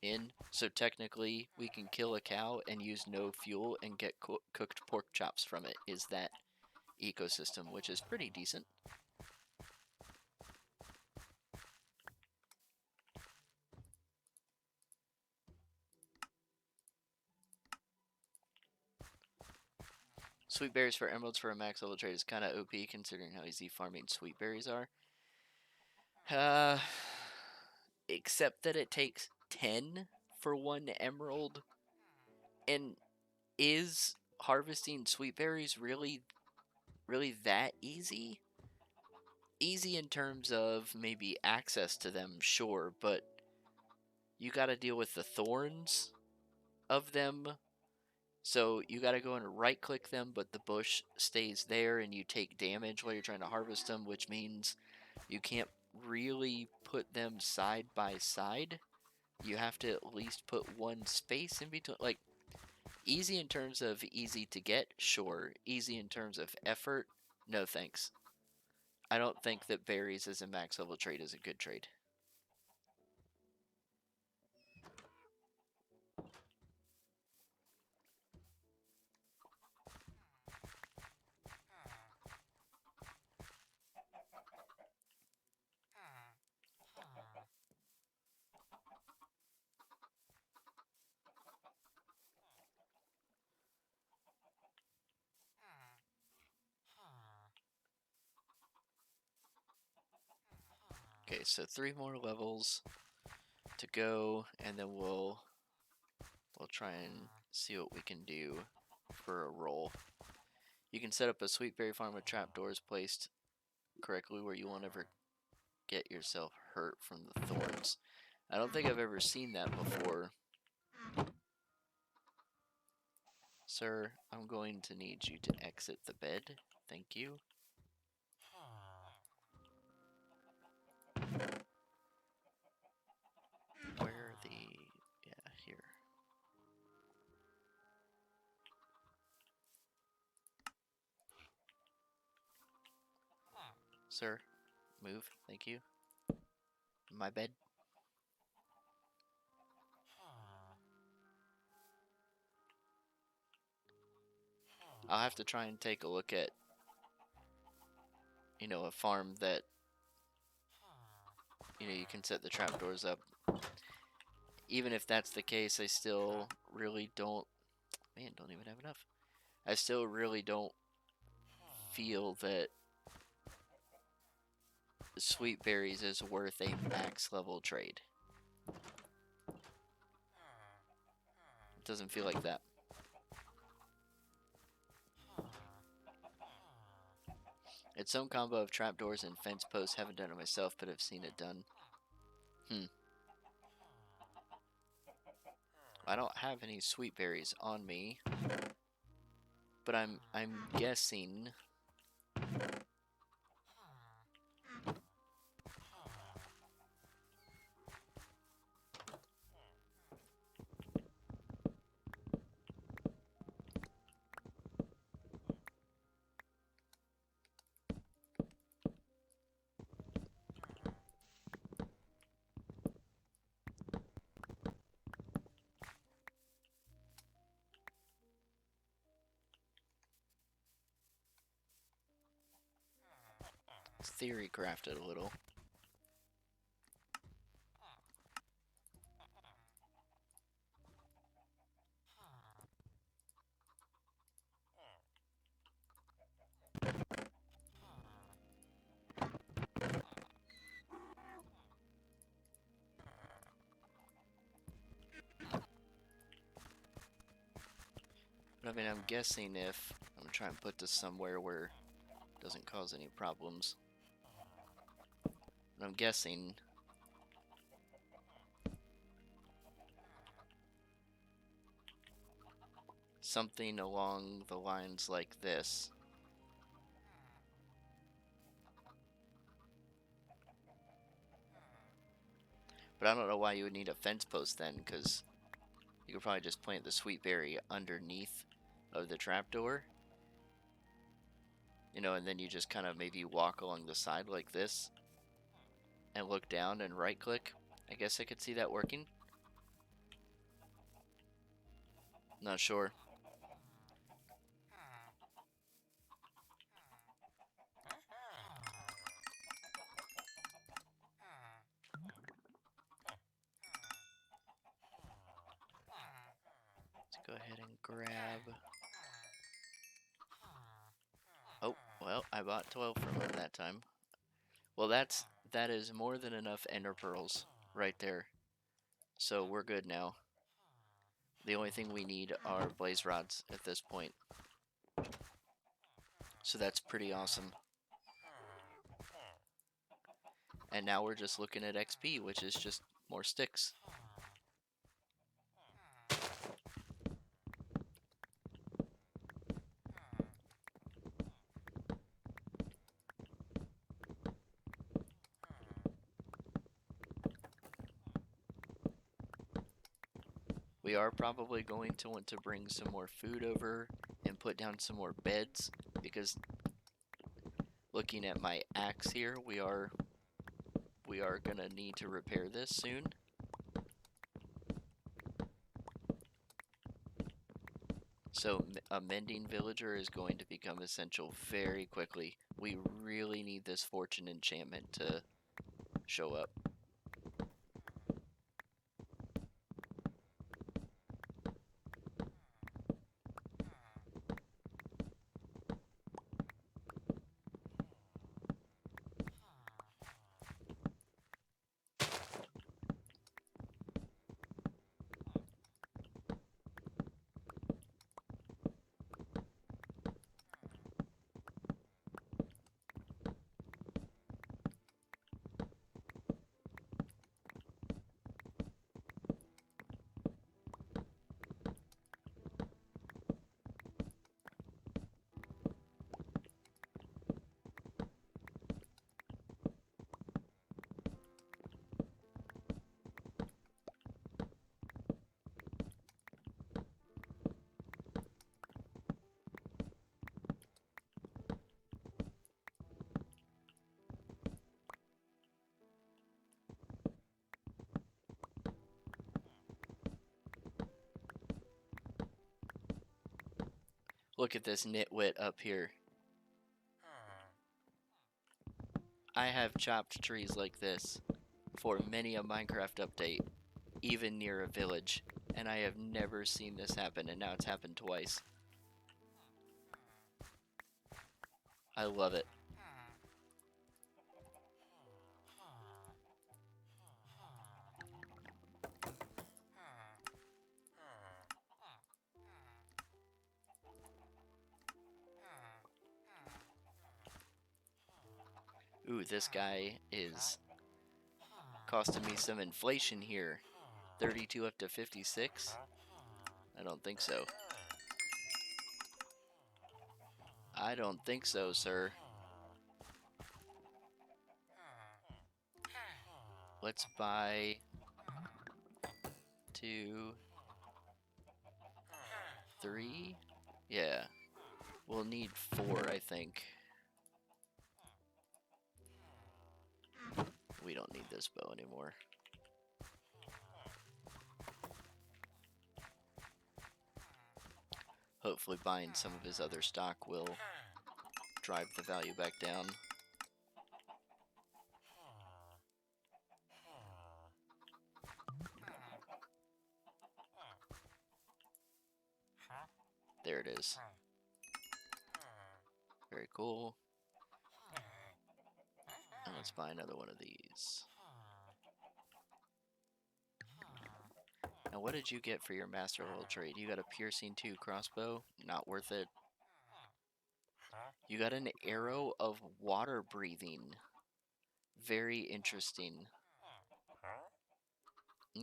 in. So technically, we can kill a cow and use no fuel and get cooked pork chops from it, is that ecosystem, which is pretty decent. Sweet berries for emeralds for a max level trade is kind of OP considering how easy farming sweet berries are. Except that it takes 10 for 1 emerald. And is harvesting sweet berries really that easy? Easy in terms of maybe access to them, sure, but you got to deal with the thorns of them. So you got to go and right click them, but the bush stays there and you take damage while you're trying to harvest them, which means you can't really put them side by side. You have to at least put one space in between. Like, easy in terms of easy to get, sure. Easy in terms of effort, no thanks. I don't think that berries as a max level trade is a good trade. Okay, so 3 more levels to go, and then we'll try and see what we can do for a roll. You can set up a sweet berry farm with trapdoors placed correctly where you won't ever get yourself hurt from the thorns. I don't think I've ever seen that before. Sir, I'm going to need you to exit the bed. Thank you. Where are the... yeah, here. Sir, move. Thank you. My bed. I'll have to try and take a look at, you know, a farm that, you know, you can set the trapdoors up. Even if that's the case, I still really don't... man, don't even have enough. I still really don't feel that sweet berries is worth a max level trade. It doesn't feel like that. It's some combo of trapdoors and fence posts. Haven't done it myself, but I've seen it done. I don't have any sweet berries on me, but I'm guessing. Theory crafted a little. But I mean, I'm guessing if I'm try and put this somewhere where it doesn't cause any problems. And I'm guessing something along the lines like this. But I don't know why you would need a fence post then, because you could probably just plant the sweet berry underneath of the trapdoor. You know, and then you just kind of maybe walk along the side like this and look down and right click. I guess I could see that working. Not sure. Let's go ahead and grab. Oh, well, I bought 12 from him that time. Well, that is more than enough ender pearls right there. So we're good now. The only thing we need are blaze rods at this point. So that's pretty awesome. And now we're just looking at XP, which is just more sticks. We are probably going to want to bring some more food over and put down some more beds, because looking at my axe here, we are gonna need to repair this soon. So a mending villager is going to become essential very quickly. We really need this fortune enchantment to show up. Look at this nitwit up here. I have chopped trees like this for many a Minecraft update, even near a village, and I have never seen this happen, and now it's happened twice. I love it. Ooh, this guy is costing me some inflation here. 32 up to 56? I don't think so. I don't think so, sir. Let's buy 2, 3. Yeah. We'll need 4, I think. We don't need this bow anymore. Hopefully buying some of his other stock will drive the value back down. There it is. Very cool. And let's buy another one of these. Now, what did you get for your master level trade? You got a piercing 2 crossbow? Not worth it. You got an arrow of water breathing. Very interesting.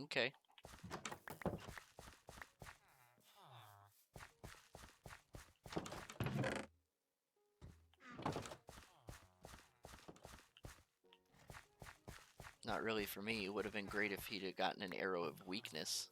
Okay. Not really for me. It would have been great if he'd have gotten an arrow of weakness.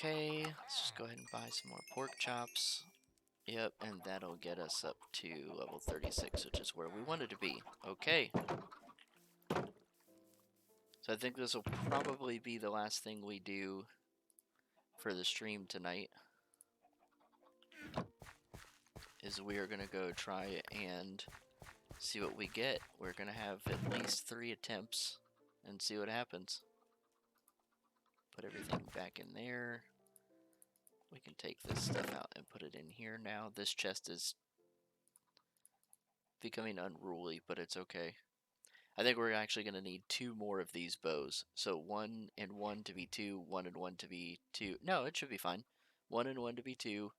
Okay, let's just go ahead and buy some more pork chops. Yep, and that'll get us up to level 36, which is where we wanted to be. Okay. So I think this will probably be the last thing we do for the stream tonight. Is we are going to go try and see what we get. We're going to have at least 3 attempts and see what happens. Put everything back in there. We can take this stuff out and put it in here now. This chest is becoming unruly, but it's okay. I think we're actually going to need 2 more of these bows. So 1 and 1 to be 2, 1 and 1 to be 2. No, it should be fine. 1 and 1 to be 2,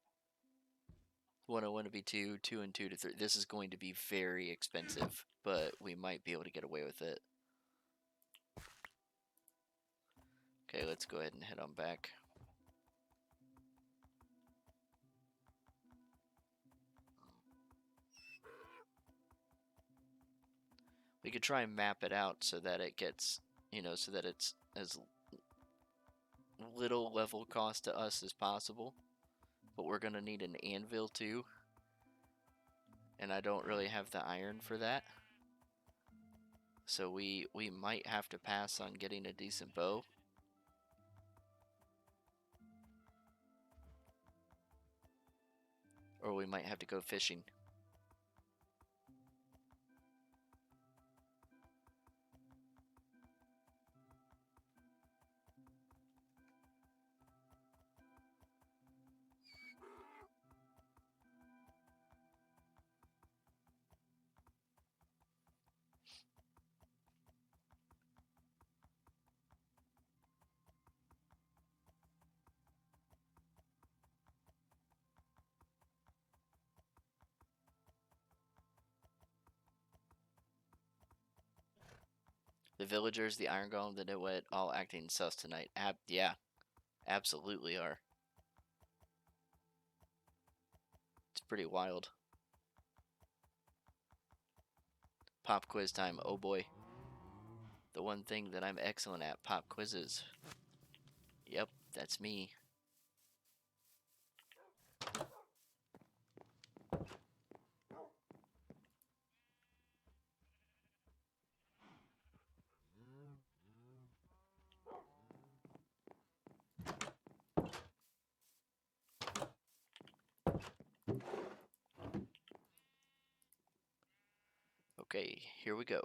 1 and 1 to be 2, 2 and 2 to 3. This is going to be very expensive, but we might be able to get away with it. Okay, let's go ahead and head on back. We could try and map it out so that it gets, so that it's as little level cost to us as possible. But we're going to need an anvil too. And I don't really have the iron for that. So we might have to pass on getting a decent bow. Or we might have to go fishing. The villagers, the iron golem, the nitwit, all acting sus tonight. Yeah, absolutely are. It's pretty wild. Pop quiz time, oh boy. The one thing that I'm excellent at, pop quizzes. Yep, that's me. Okay, here we go.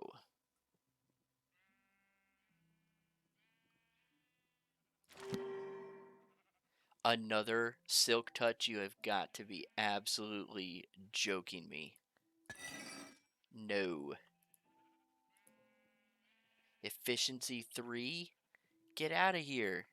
Another silk touch? You have got to be absolutely joking me. No. Efficiency 3? Get out of here.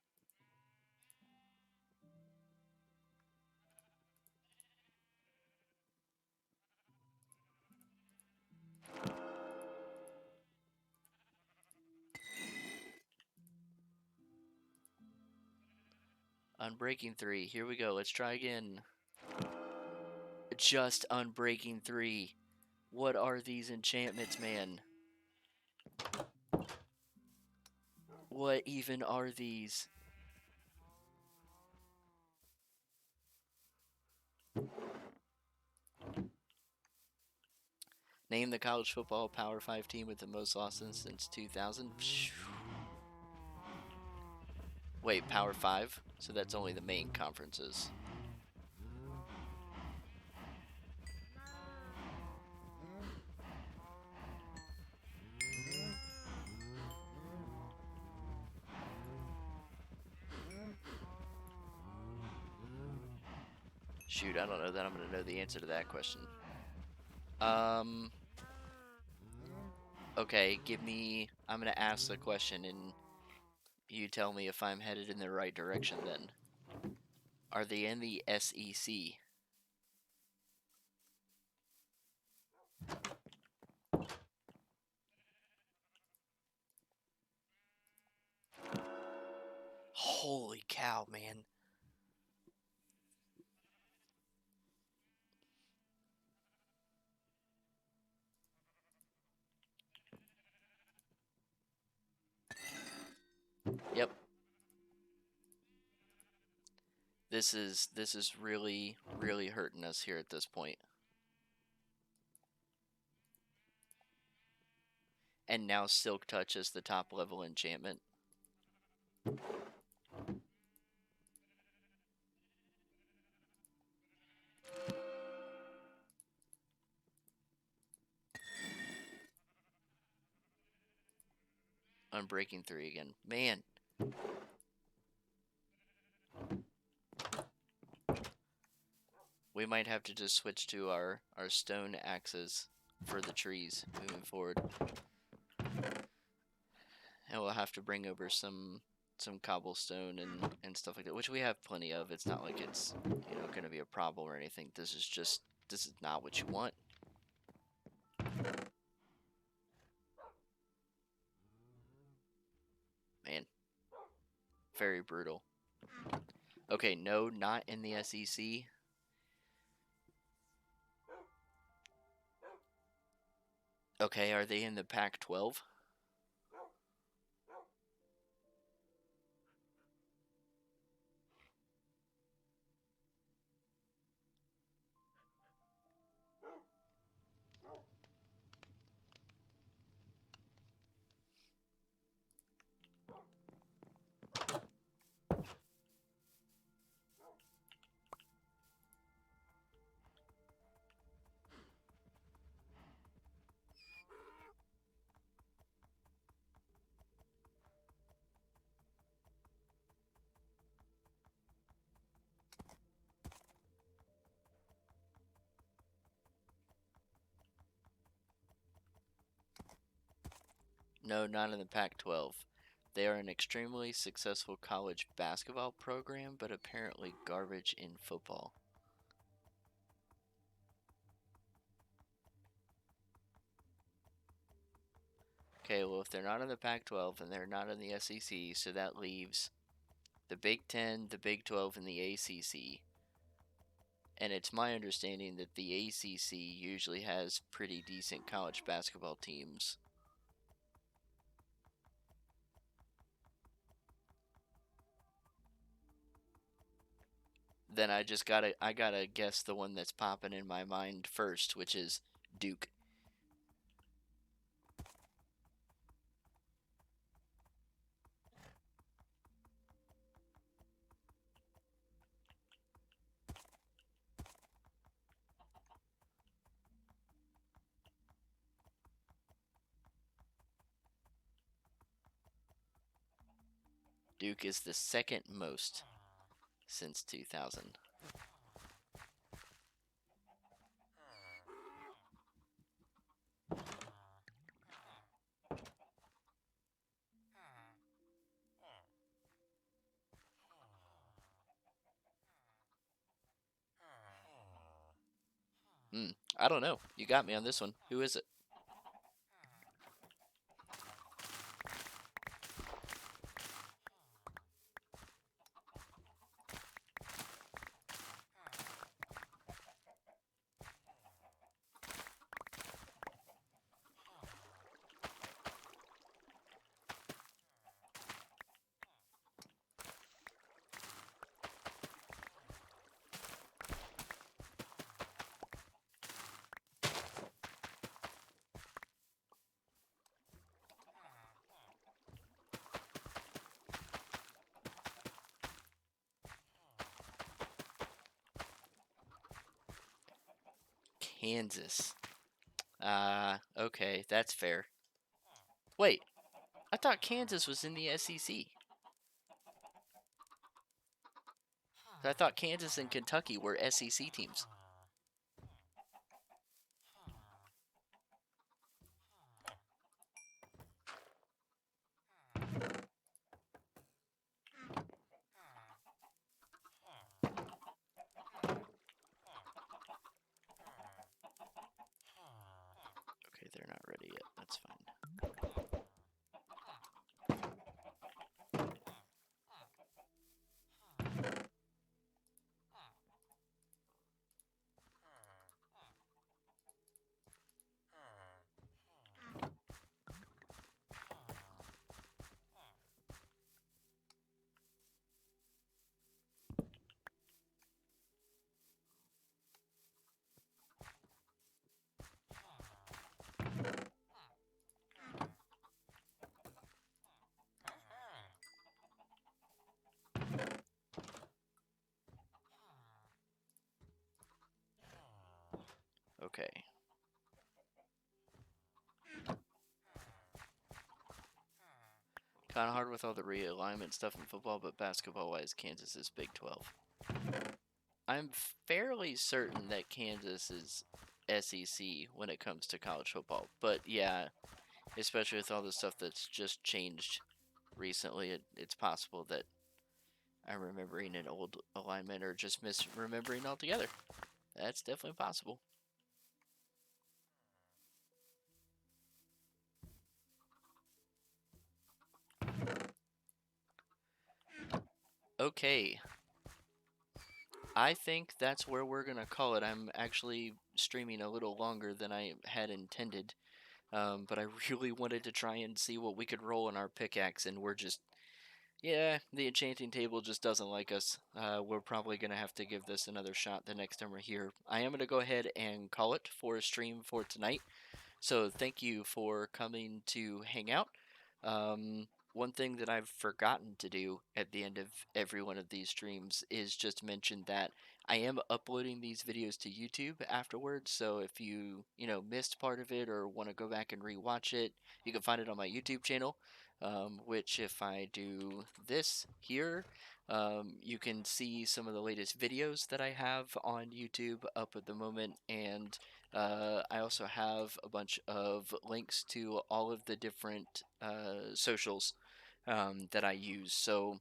Unbreaking 3. Here we go. Let's try again. Just Unbreaking 3. What are these enchantments, man? What even are these? Name the college football Power 5 team with the most losses since 2000. Wait, Power 5? So that's only the main conferences. Shoot, I don't know that I'm going to know the answer to that question. Okay, I'm going to ask the question and you tell me if I'm headed in the right direction then. Are they in the SEC? Holy cow, man. Yep. This is really hurting us here at this point. And now Silk Touch is the top level enchantment. Unbreaking 3 again. Man. We might have to just switch to our stone axes for the trees moving forward. And we'll have to bring over some cobblestone and stuff like that, which we have plenty of. It's not like it's, you know, going to be a problem or anything. This is not what you want. Man. Very brutal. Okay, no, not in the SEC. Okay, are they in the Pac-12? No, not in the Pac-12. They are an extremely successful college basketball program, but apparently garbage in football. Okay, well, if they're not in the Pac-12 and they're not in the SEC, so that leaves the Big Ten, the Big 12, and the ACC. And it's my understanding that the ACC usually has pretty decent college basketball teams. Then I gotta guess the one that's popping in my mind first, which is Duke. Duke is the second most since 2000. I don't know. You got me on this one. Who is it? Kansas. Okay, that's fair. Wait, I thought Kansas was in the SEC. I thought Kansas and Kentucky were SEC teams. Okay, they're not ready yet. That's fine. Okay. Kind of hard with all the realignment stuff in football, but basketball-wise, Kansas is Big 12. I'm fairly certain that Kansas is SEC when it comes to college football. But yeah, especially with all the stuff that's just changed recently, it's possible that I'm remembering an old alignment or just misremembering altogether. That's definitely possible. Okay. I think that's where we're going to call it. I'm actually streaming a little longer than I had intended. But I really wanted to try and see what we could roll in our pickaxe, and we're just, yeah, the enchanting table just doesn't like us. We're probably going to have to give this another shot the next time we're here. I am going to go ahead and call it for a stream for tonight. So thank you for coming to hang out. One thing that I've forgotten to do at the end of every one of these streams is just mention that I am uploading these videos to YouTube afterwards. So if you missed part of it or want to go back and rewatch it, you can find it on my YouTube channel. Which if I do this here, you can see some of the latest videos that I have on YouTube up at the moment, and I also have a bunch of links to all of the different socials that I use. So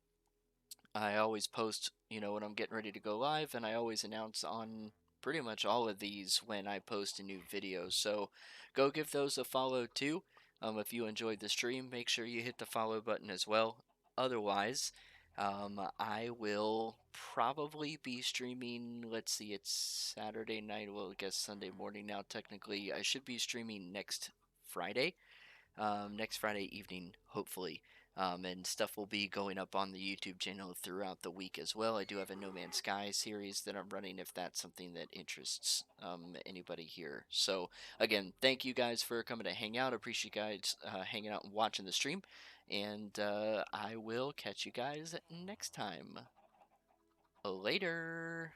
I always post, when I'm getting ready to go live, and I always announce on pretty much all of these when I post a new video. So go give those a follow too. If you enjoyed the stream, make sure you hit the follow button as well. Otherwise, I will probably be streaming. Let's see, it's Saturday night. Well, I guess Sunday morning now, technically. I should be streaming next Friday evening, hopefully. And stuff will be going up on the YouTube channel throughout the week as well. I do have a No Man's Sky series that I'm running if that's something that interests anybody here. So, again, thank you guys for coming to hang out. Appreciate you guys hanging out and watching the stream. And I will catch you guys next time. Later.